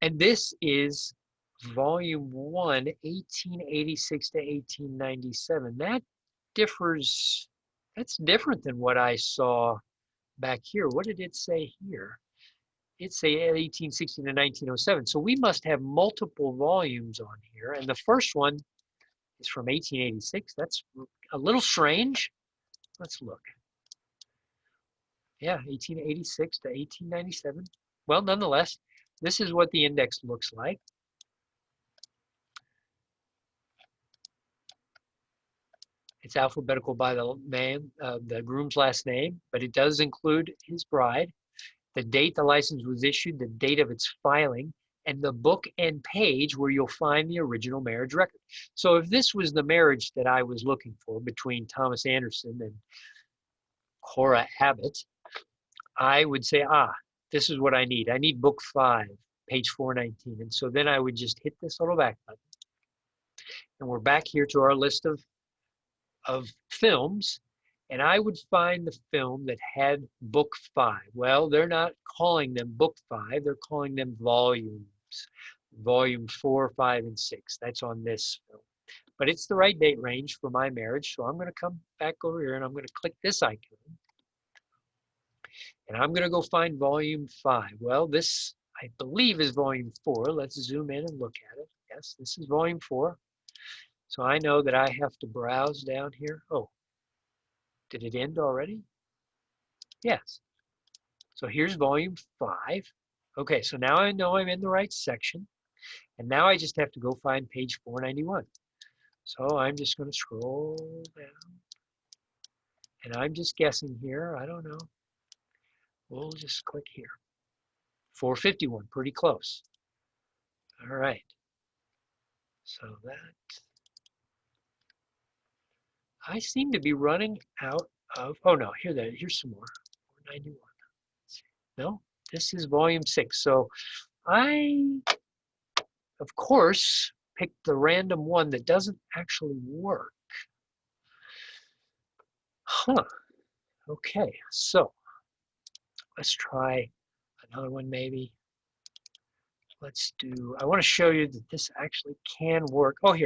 And this is Volume 1, 1886 to 1897. That differs, that's different than what I saw back here. What did it say here? It say 1860 to 1907. So we must have multiple volumes on here. And the first one is from 1886. That's a little strange. Let's look. Yeah, 1886 to 1897. Well, nonetheless, this is what the index looks like. It's alphabetical by the name, the groom's last name, but it does include his bride, the date the license was issued, the date of its filing, and the book and page where you'll find the original marriage record. So if this was the marriage that I was looking for between Thomas Anderson and Cora Abbott, I would say, this is what I need. I need book 5, page 419. And so then I would just hit this little back button. And we're back here to our list of films, and I would find the film that had book 5. Well, they're not calling them book 5, they're calling them volumes. Volume 4, 5, and 6. That's on this film. But it's the right date range for my marriage, so I'm going to come back over here and I'm going to click this icon. And I'm going to go find volume 5. Well, this, I believe, is volume 4. Let's zoom in and look at it. Yes, this is volume 4. So I know that I have to browse down here. Oh, did it end already? Yes. So here's volume 5. Okay, so now I know I'm in the right section. And now I just have to go find page 491. So I'm just going to scroll down. And I'm just guessing here. I don't know. We'll just click here. 451, pretty close. All right. So that, I seem to be running out of, oh no, here's some more. 491. No, this is volume 6. So I, of course, picked the random one that doesn't actually work. Okay, so let's try another one maybe. Let's do, I want to show you that this actually can work. Oh,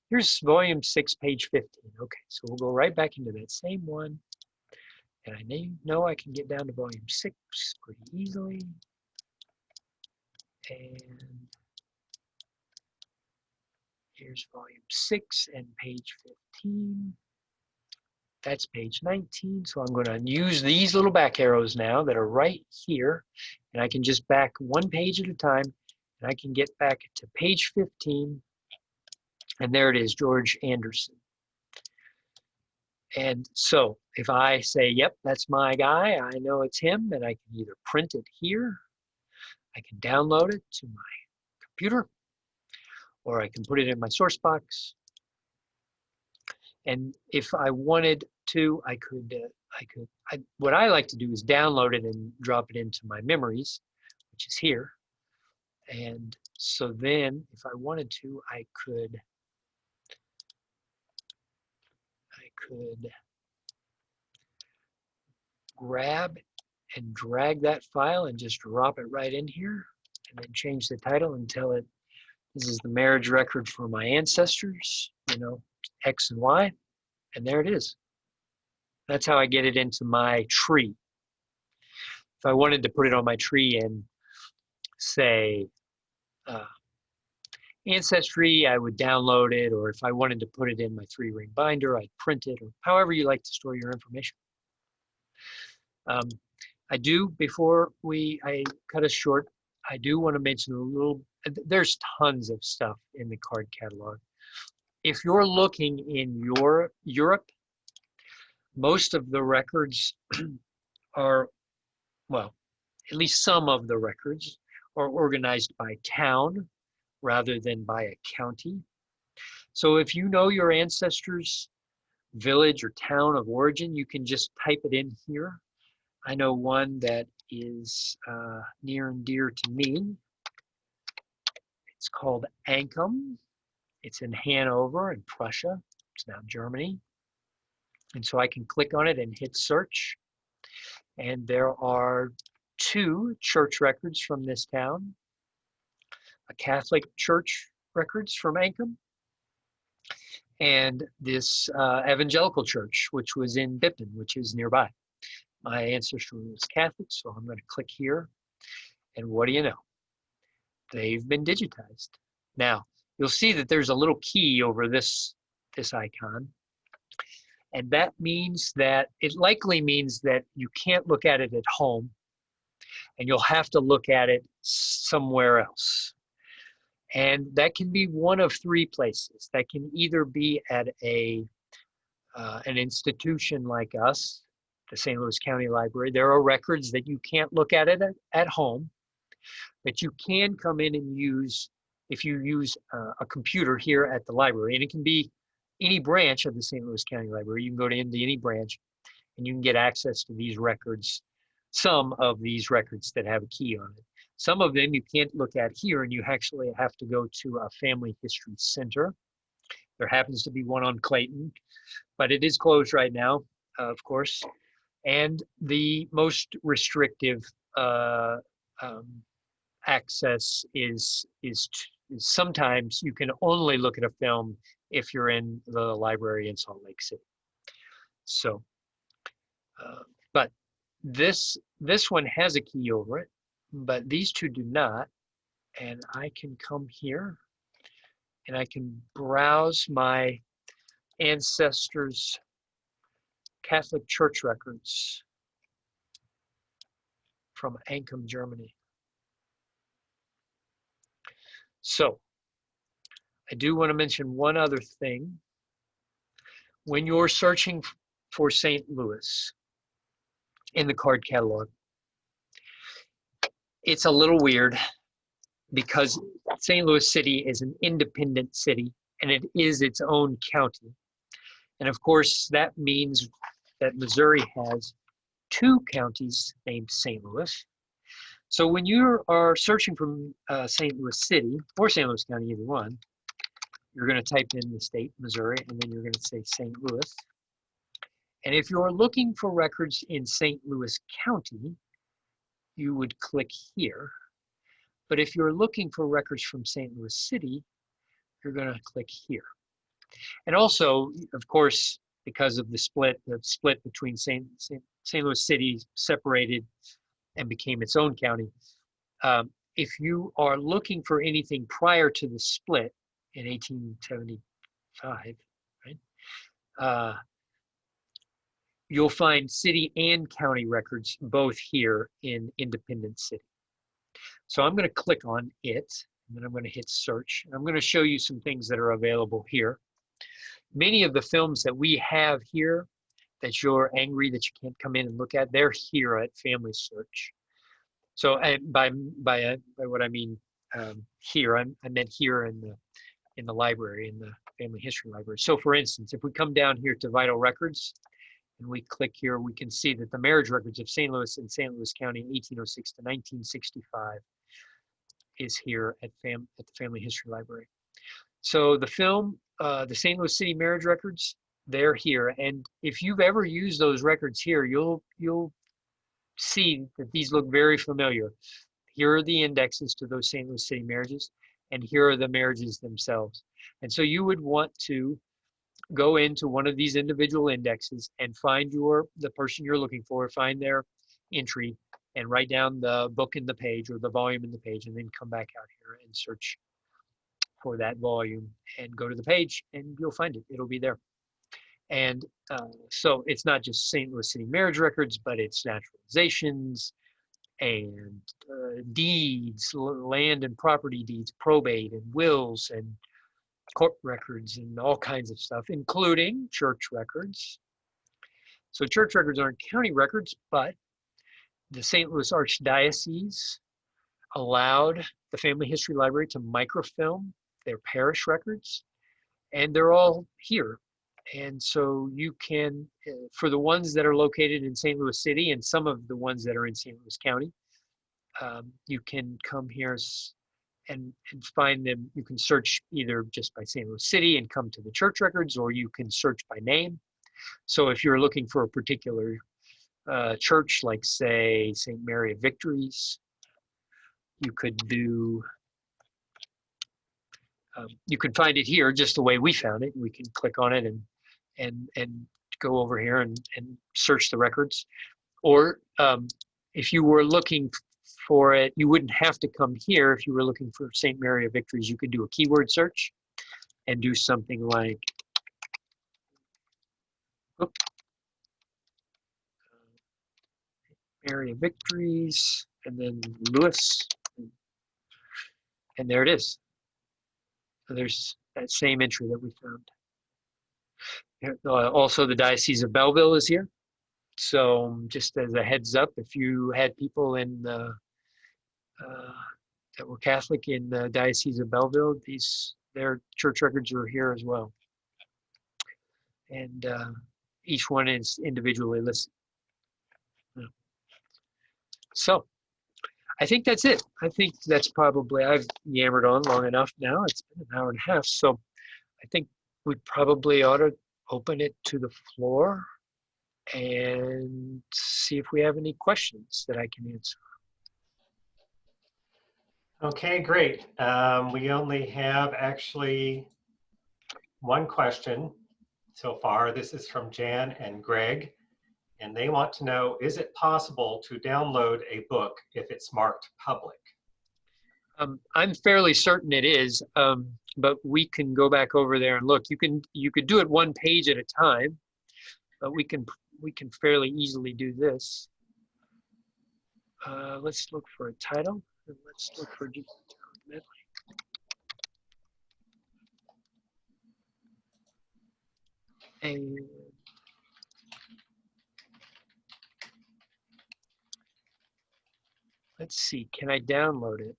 here's volume 6, page 15. Okay, so we'll go right back into that same one. And I know I can get down to volume 6 pretty easily. And here's volume 6 and page 15. That's page 19. So I'm going to use these little back arrows now that are right here. And I can just back one page at a time. And I can get back to page 15. And there it is, George Anderson. And so if I say, yep, that's my guy, I know it's him, and I can either print it here, I can download it to my computer, or I can put it in my source box. And if I wanted to, what I like to do is download it and drop it into my memories, which is here. And so then if I wanted to, I could grab and drag that file and just drop it right in here, and then change the title and tell it this is the marriage record for my ancestors, X and Y, and there it is. That's how I get it into my tree. If I wanted to put it on my tree and say Ancestry, I would download it, or if I wanted to put it in my 3-ring binder, I'd print it, or however you like to store your information. I do, before I cut us short, I do want to mention there's tons of stuff in the card catalog. If you're looking in Europe, most of the records are, well, at least some of the records are organized by town rather than by a county. So if you know your ancestors' village or town of origin, you can just type it in here. I know one that is near and dear to me. It's called Ancum. It's in Hanover in Prussia. It's now Germany. And so I can click on it and hit search. And there are 2 church records from this town. A Catholic church records from Ancum, and this evangelical church, which was in Bippen, which is nearby. My ancestor was Catholic, so I'm going to click here, and what do you know? They've been digitized. Now, you'll see that there's a little key over this icon, and that means that, it likely means that you can't look at it at home, and you'll have to look at it somewhere else. And that can be one of 3 places. That can either be at an institution like us, the St. Louis County Library. There are records that you can't look at it at home, but you can come in and use, if you use a computer here at the library, and it can be any branch of the St. Louis County Library. You can go into any branch and you can get access to these records, some of these records that have a key on it. Some of them you can't look at here, and you actually have to go to a family history center. There happens to be one on Clayton, but it is closed right now, of course. And the most restrictive access is sometimes you can only look at a film if you're in the library in Salt Lake City. So, but this one has a key over it, but these 2 do not. And I can come here and I can browse my ancestors' Catholic church records from Ancum, Germany. So I do want to mention one other thing. When you're searching for St. Louis in the card catalog, it's a little weird because St. Louis City is an independent city and it is its own county. And of course, that means that Missouri has 2 counties named St. Louis. So when you are searching for St. Louis City or St. Louis County, either one, you're going to type in the state, Missouri, and then you're going to say St. Louis. And if you're looking for records in St. Louis County, you would click here. But if you're looking for records from St. Louis City, you're going to click here. And also, of course, because of the split between St. Louis City separated and became its own county, if you are looking for anything prior to the split in 1875, right, you'll find city and county records both here in Independence City. So I'm going to click on it, and then I'm going to hit search. I'm going to show you some things that are available here. Many of the films that we have here that you're angry that you can't come in and look at, they're here at FamilySearch. So by what I mean here, I meant here in the library, in the family history library. So for instance, if we come down here to vital records and we click here, we can see that the marriage records of St. Louis and St. Louis County 1806 to 1965 is here at the Family History Library. So the film, the St. Louis City marriage records, they're here. And if you've ever used those records here, you'll see that these look very familiar. Here are the indexes to those St. Louis City marriages, and here are the marriages themselves. And so you would want to go into one of these individual indexes and find the person you're looking for, find their entry, and write down the book in the page or the volume in the page, and then come back out here and search for that volume and go to the page, and you'll find it. It'll be there. And so it's not just St. Louis City marriage records, but it's naturalizations and deeds, land and property deeds, probate and wills and court records and all kinds of stuff, including church records. So church records aren't county records, but the St. Louis Archdiocese allowed the Family History Library to microfilm their parish records, and they're all here. And so you can, for the ones that are located in St. Louis City and some of the ones that are in St. Louis County, you can come here and find them. You can search either just by St. Louis City and come to the church records, or you can search by name. So if you're looking for a particular church, like say St. Mary of Victories, you could do, you can find it here just the way we found it. We can click on it and go over here and search the records. Or if you were looking for it, you wouldn't have to come here. If you were looking for St. Mary of Victories, you could do a keyword search and do something like, Mary of Victories, and then Lewis, and there it is. So there's that same entry that we found. Also, the Diocese of Belleville is here. So just as a heads up, if you had people in the, that were Catholic in the Diocese of Belleville, their church records are here as well. And each one is individually listed. So I think that's it. I think that's probably, I've yammered on long enough now. It's been an hour and a half. So I think we probably ought to open it to the floor and see if we have any questions that I can answer. Okay, great. We only have actually one question so far. This is from Jan and Greg, and they want to know, is it possible to download a book if it's marked public? I'm fairly certain it is, but we can go back over there and look. You could do it one page at a time, but we can fairly easily do this. Let's look for a title, and let's look for medley. And let's see, can I download it?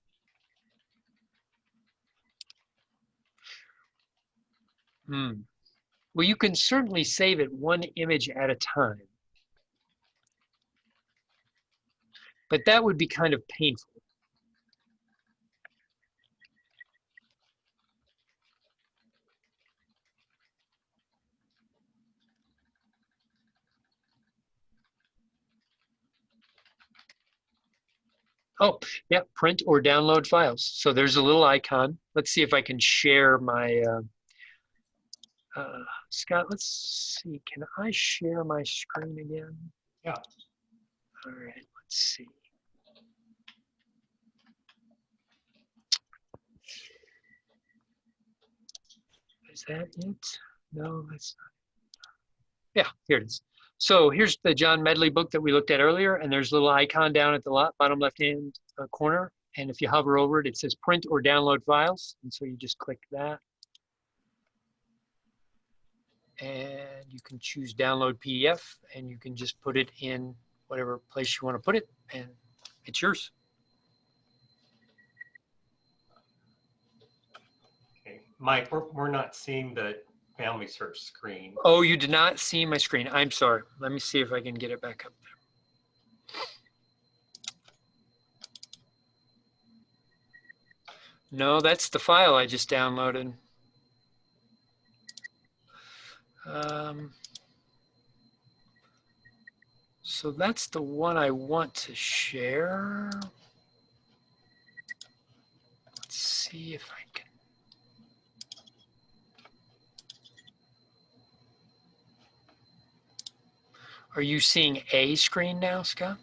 Well, you can certainly save it one image at a time, but that would be kind of painful. Oh, yeah, print or download files. So there's a little icon. Let's see if I can share my, Scott, let's see, can I share my screen again? Yeah. All right, let's see. Is that it? No, that's not. Yeah, here it is. So here's the John Medley book that we looked at earlier, and there's a little icon down at the bottom left-hand corner. And if you hover over it, it says print or download files. And so you just click that. And you can choose download PDF, and you can just put it in whatever place you want to put it, and it's yours. Okay, Mike, we're not seeing the Family Search screen. Oh, you did not see my screen. I'm sorry. Let me see if I can get it back up there. No, that's the file I just downloaded. So that's the one I want to share. Let's see if I can. Are you seeing a screen now, Scott?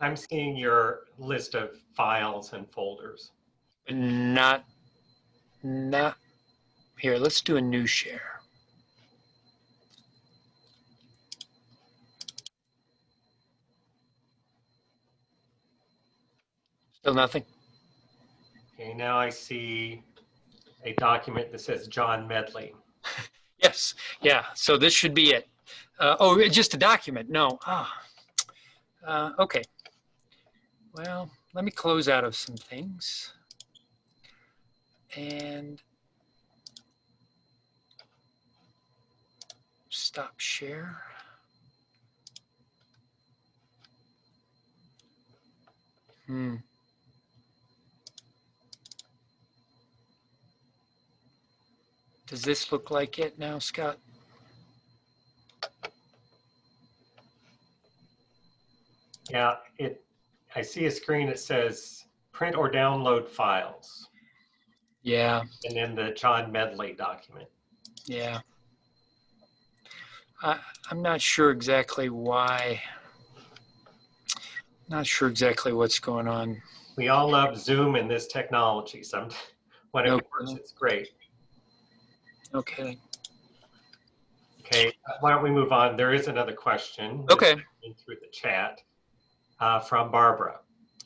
I'm seeing your list of files and folders. Not here. Let's do a new share. Still nothing? Okay, now I see a document that says John Medley. Yes, yeah, so this should be it. Oh, just a document, no. Okay. Well, let me close out of some things. And stop share. Does this look like it now, Scott? Yeah, I see a screen that says print or download files. Yeah. And then the John Medley document. Yeah. I'm not sure exactly why. Not sure exactly what's going on. We all love Zoom and this technology. When it works, it's great. Okay. Okay, why don't we move on? There is another question. Okay. Through the chat from Barbara.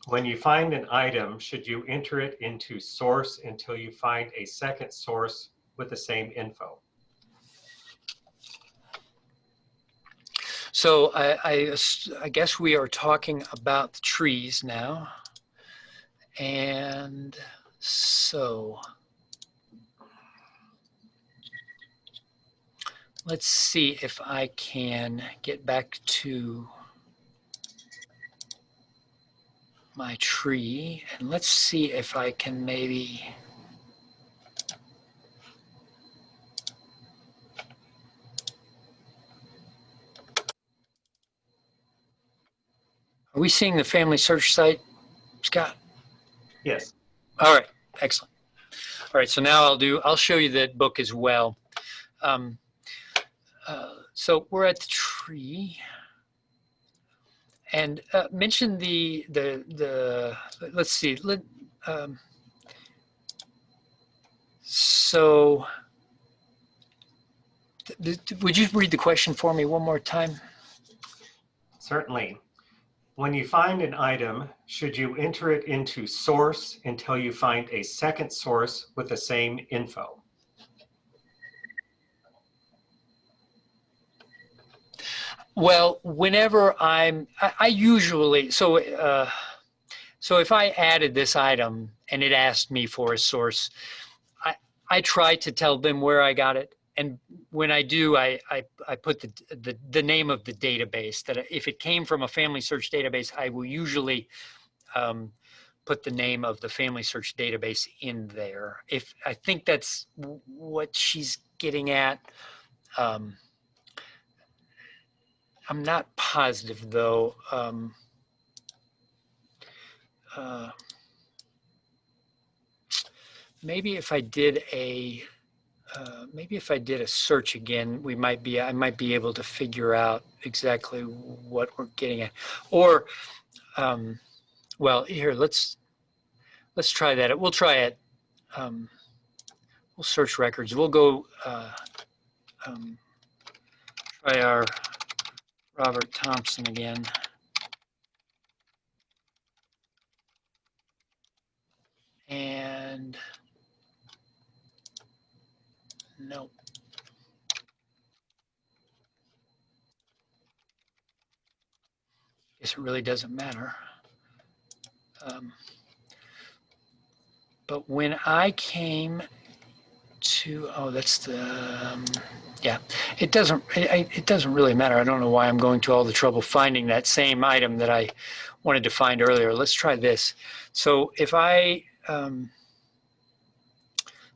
When you find an item, should you enter it into source until you find a second source with the same info? So I guess we are talking about the trees now. And so let's see if I can get back to my tree, and let's see if I can maybe Are we seeing the Family Search site, Scott? Yes. All right, excellent. All right, so now I'll show you that book as well. So we're at the tree, and mention the let's see. So would you read the question for me one more time? Certainly. When you find an item, should you enter it into source until you find a second source with the same info? Well, whenever I usually, so if I added this item and it asked me for a source, I try to tell them where I got it. And when I do, I put the name of the database, that if it came from a Family Search database, I will usually put the name of the Family Search database in there. If I think that's what she's getting at. I'm not positive though. maybe if I did a search again, I might be able to figure out exactly what we're getting at. Or, well, here, let's try that. We'll try it. We'll search records. We'll go try our Robert Thompson again. And nope. Guess it really doesn't matter. But when I came to, oh, that's the, yeah, it doesn't really matter. I don't know why I'm going to all the trouble finding that same item that I wanted to find earlier. Let's try this. So if I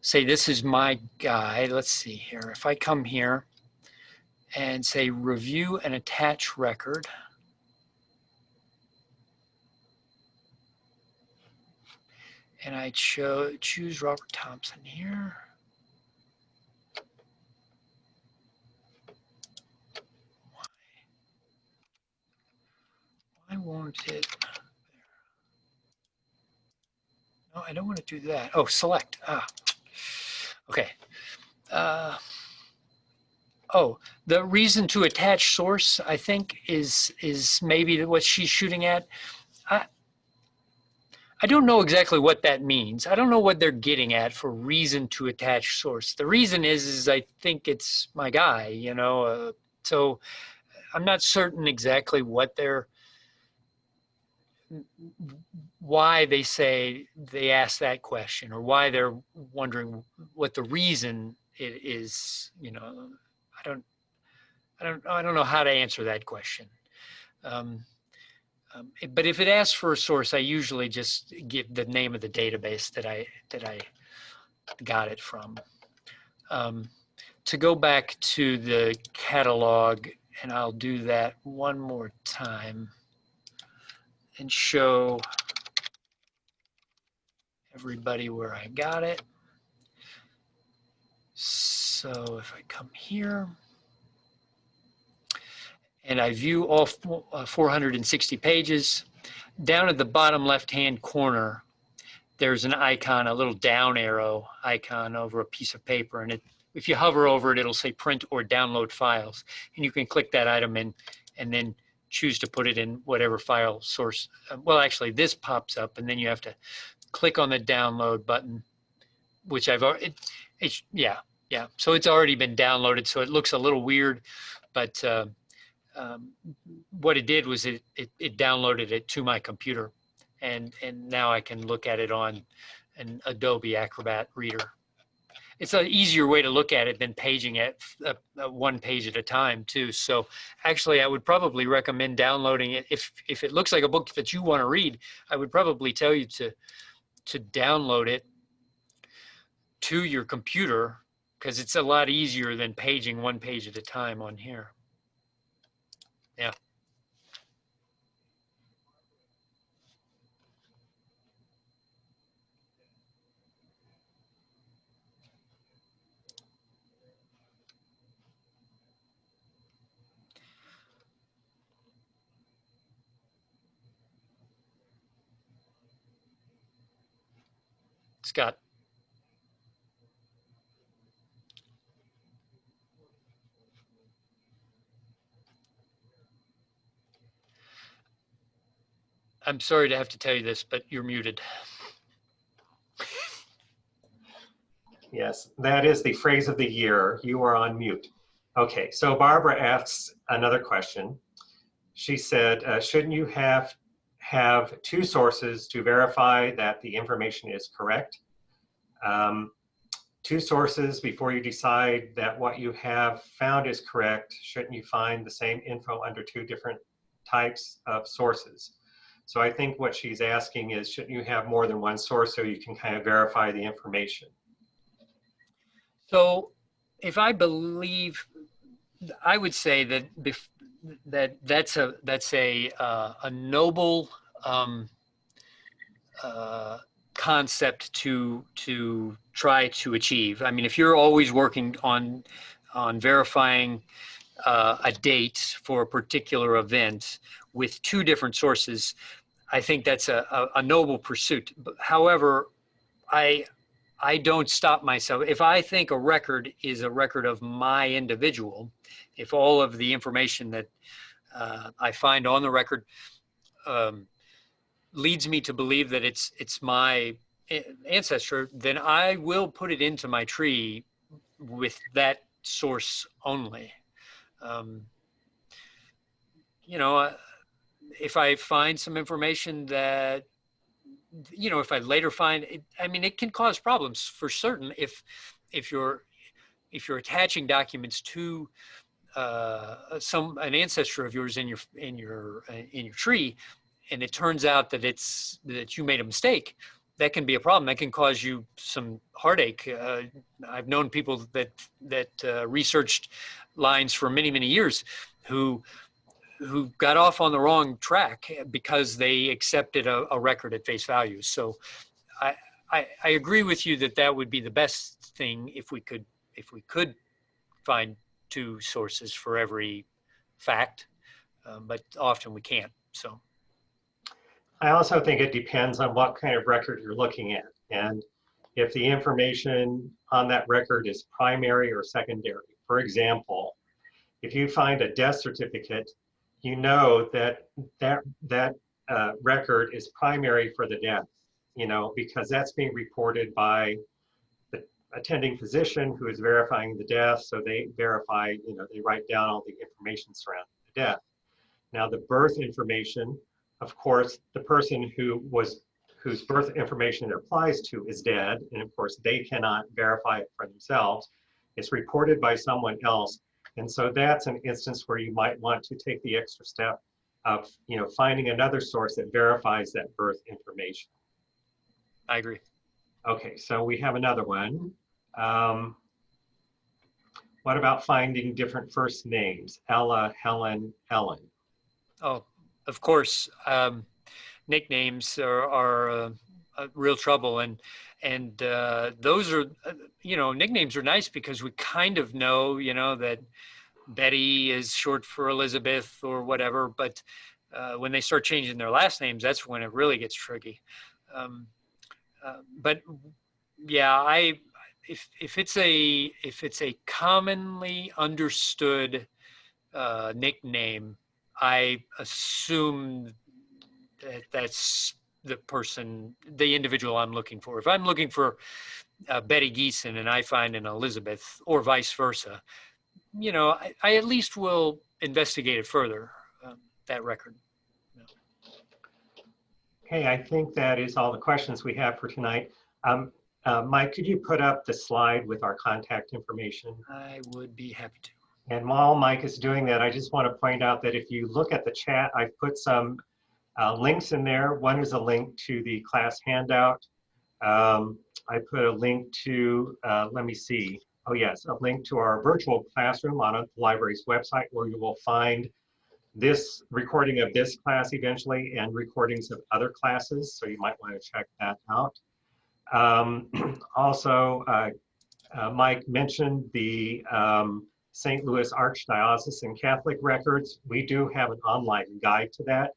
say this is my guy, let's see here. If I come here and say review and attach record, and I choose Robert Thompson here. Why won't it? No, I don't want to do that. Oh, select. Okay. Oh, the reason to attach source, I think, is maybe what she's shooting at. I don't know exactly what that means. I don't know what they're getting at for reason to attach source. The reason is I think it's my guy, you know. So I'm not certain exactly what why they ask that question, or why they're wondering what the reason it is. You know, I don't know how to answer that question. But if it asks for a source, I usually just give the name of the database that I got it from. To go back to the catalog, and I'll do that one more time and show everybody where I got it. So if I come here and I view all 460 pages, down at the bottom left-hand corner, there's an icon, a little down arrow icon over a piece of paper. And if you hover over it, it'll say print or download files. And you can click that item in and then choose to put it in whatever file source. Well, actually, this pops up, and then you have to click on the download button, which I've already, yeah. So it's already been downloaded, so it looks a little weird, but what it did was it downloaded it to my computer, and now I can look at it on an Adobe Acrobat reader. It's an easier way to look at it than paging it one page at a time too. So actually I would probably recommend downloading it. If it looks like a book that you want to read, I would probably tell you to download it to your computer, because it's a lot easier than paging one page at a time on here. Yeah. Scott. I'm sorry to have to tell you this, but you're muted. Yes, that is the phrase of the year. You are on mute. Okay, so Barbara asks another question. She said, shouldn't you have two sources to verify that the information is correct? Two sources before you decide that what you have found is correct. Shouldn't you find the same info under two different types of sources? So I think what she's asking is, shouldn't you have more than one source so you can kind of verify the information? So if I believe, I would say that that's a noble concept to try to achieve. I mean, if you're always working on verifying a date for a particular event with two different sources, I think that's a noble pursuit. However, I don't stop myself. If I think a record is a record of my individual, if all of the information that I find on the record leads me to believe that it's my ancestor, then I will put it into my tree with that source only. You know, if I find some information that, you know, if I later find it, I mean, it can cause problems for certain if you're attaching documents to an ancestor of yours in your tree, and it turns out that you made a mistake. That can be a problem. That can cause you some heartache. I've known people that researched lines for many years who got off on the wrong track because they accepted a record at face value. So I agree with you that would be the best thing if we could find two sources for every fact, but often we can't. So I also think it depends on what kind of record you're looking at, and if the information on that record is primary or secondary. For example, if you find a death certificate, you know that record is primary for the death, you know, because that's being reported by the attending physician who is verifying the death. So they verify, you know, they write down all the information surrounding the death. Now, the birth information, of course, the person whose birth information it applies to is dead, and of course they cannot verify it for themselves. It's reported by someone else. And so that's an instance where you might want to take the extra step of, you know, finding another source that verifies that birth information. I agree. Okay, so we have another one. What about finding different first names? Ella, Helen, Ellen. Oh, of course. Nicknames are real trouble, and those are, you know, nicknames are nice because we kind of know, you know, that Betty is short for Elizabeth or whatever, but when they start changing their last names, that's when it really gets tricky. But yeah, if it's a commonly understood nickname, I assume that's the person, the individual I'm looking for. If I'm looking for Betty Geeson and I find an Elizabeth, or vice versa, you know, I at least will investigate it further, that record. Okay, I think that is all the questions we have for tonight. Mike, could you put up the slide with our contact information? I would be happy to. And while Mike is doing that, I just want to point out that if you look at the chat, I've put some links in there. One is a link to the class handout. I put a link to, let me see. Oh yes, a link to our virtual classroom on the library's website, where you will find this recording of this class eventually and recordings of other classes. So you might want to check that out. Also, Mike mentioned the St. Louis Archdiocesan Catholic records. We do have an online guide to that.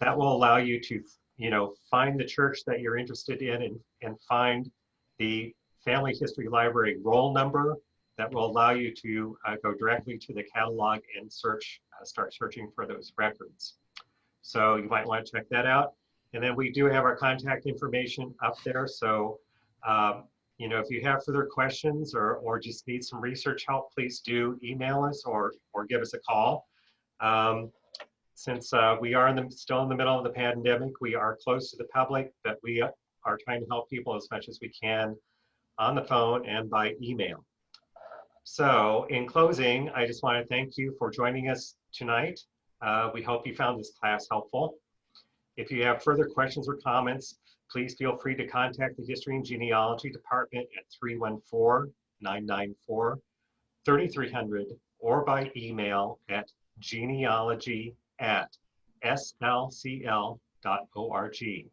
That will allow you to, you know, find the church that you're interested in and find the Family History Library roll number that will allow you to go directly to the catalog and search, start searching for those records. So you might want to check that out. And then we do have our contact information up there. So, you know, if you have further questions or just need some research help, please do email us or give us a call. Since we are still in the middle of the pandemic, we are close to the public, but we are trying to help people as much as we can on the phone and by email. So in closing, I just want to thank you for joining us tonight. We hope you found this class helpful. If you have further questions or comments, please feel free to contact the History and Genealogy Department at 314-994-3300 or by email at genealogy@slcl.org.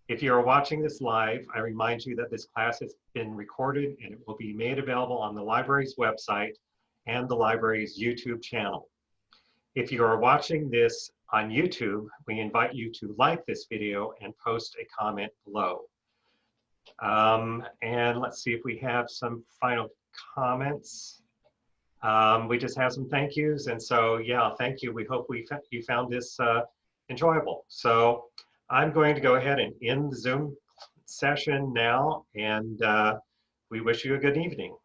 If you are watching this live, I remind you that this class has been recorded and it will be made available on the library's website and the library's YouTube channel. If you are watching this on YouTube, we invite you to like this video and post a comment below. And let's see if we have some final comments. We just have some thank yous, and so yeah, thank you. We hope you found this enjoyable. So I'm going to go ahead and end the Zoom session now, and we wish you a good evening.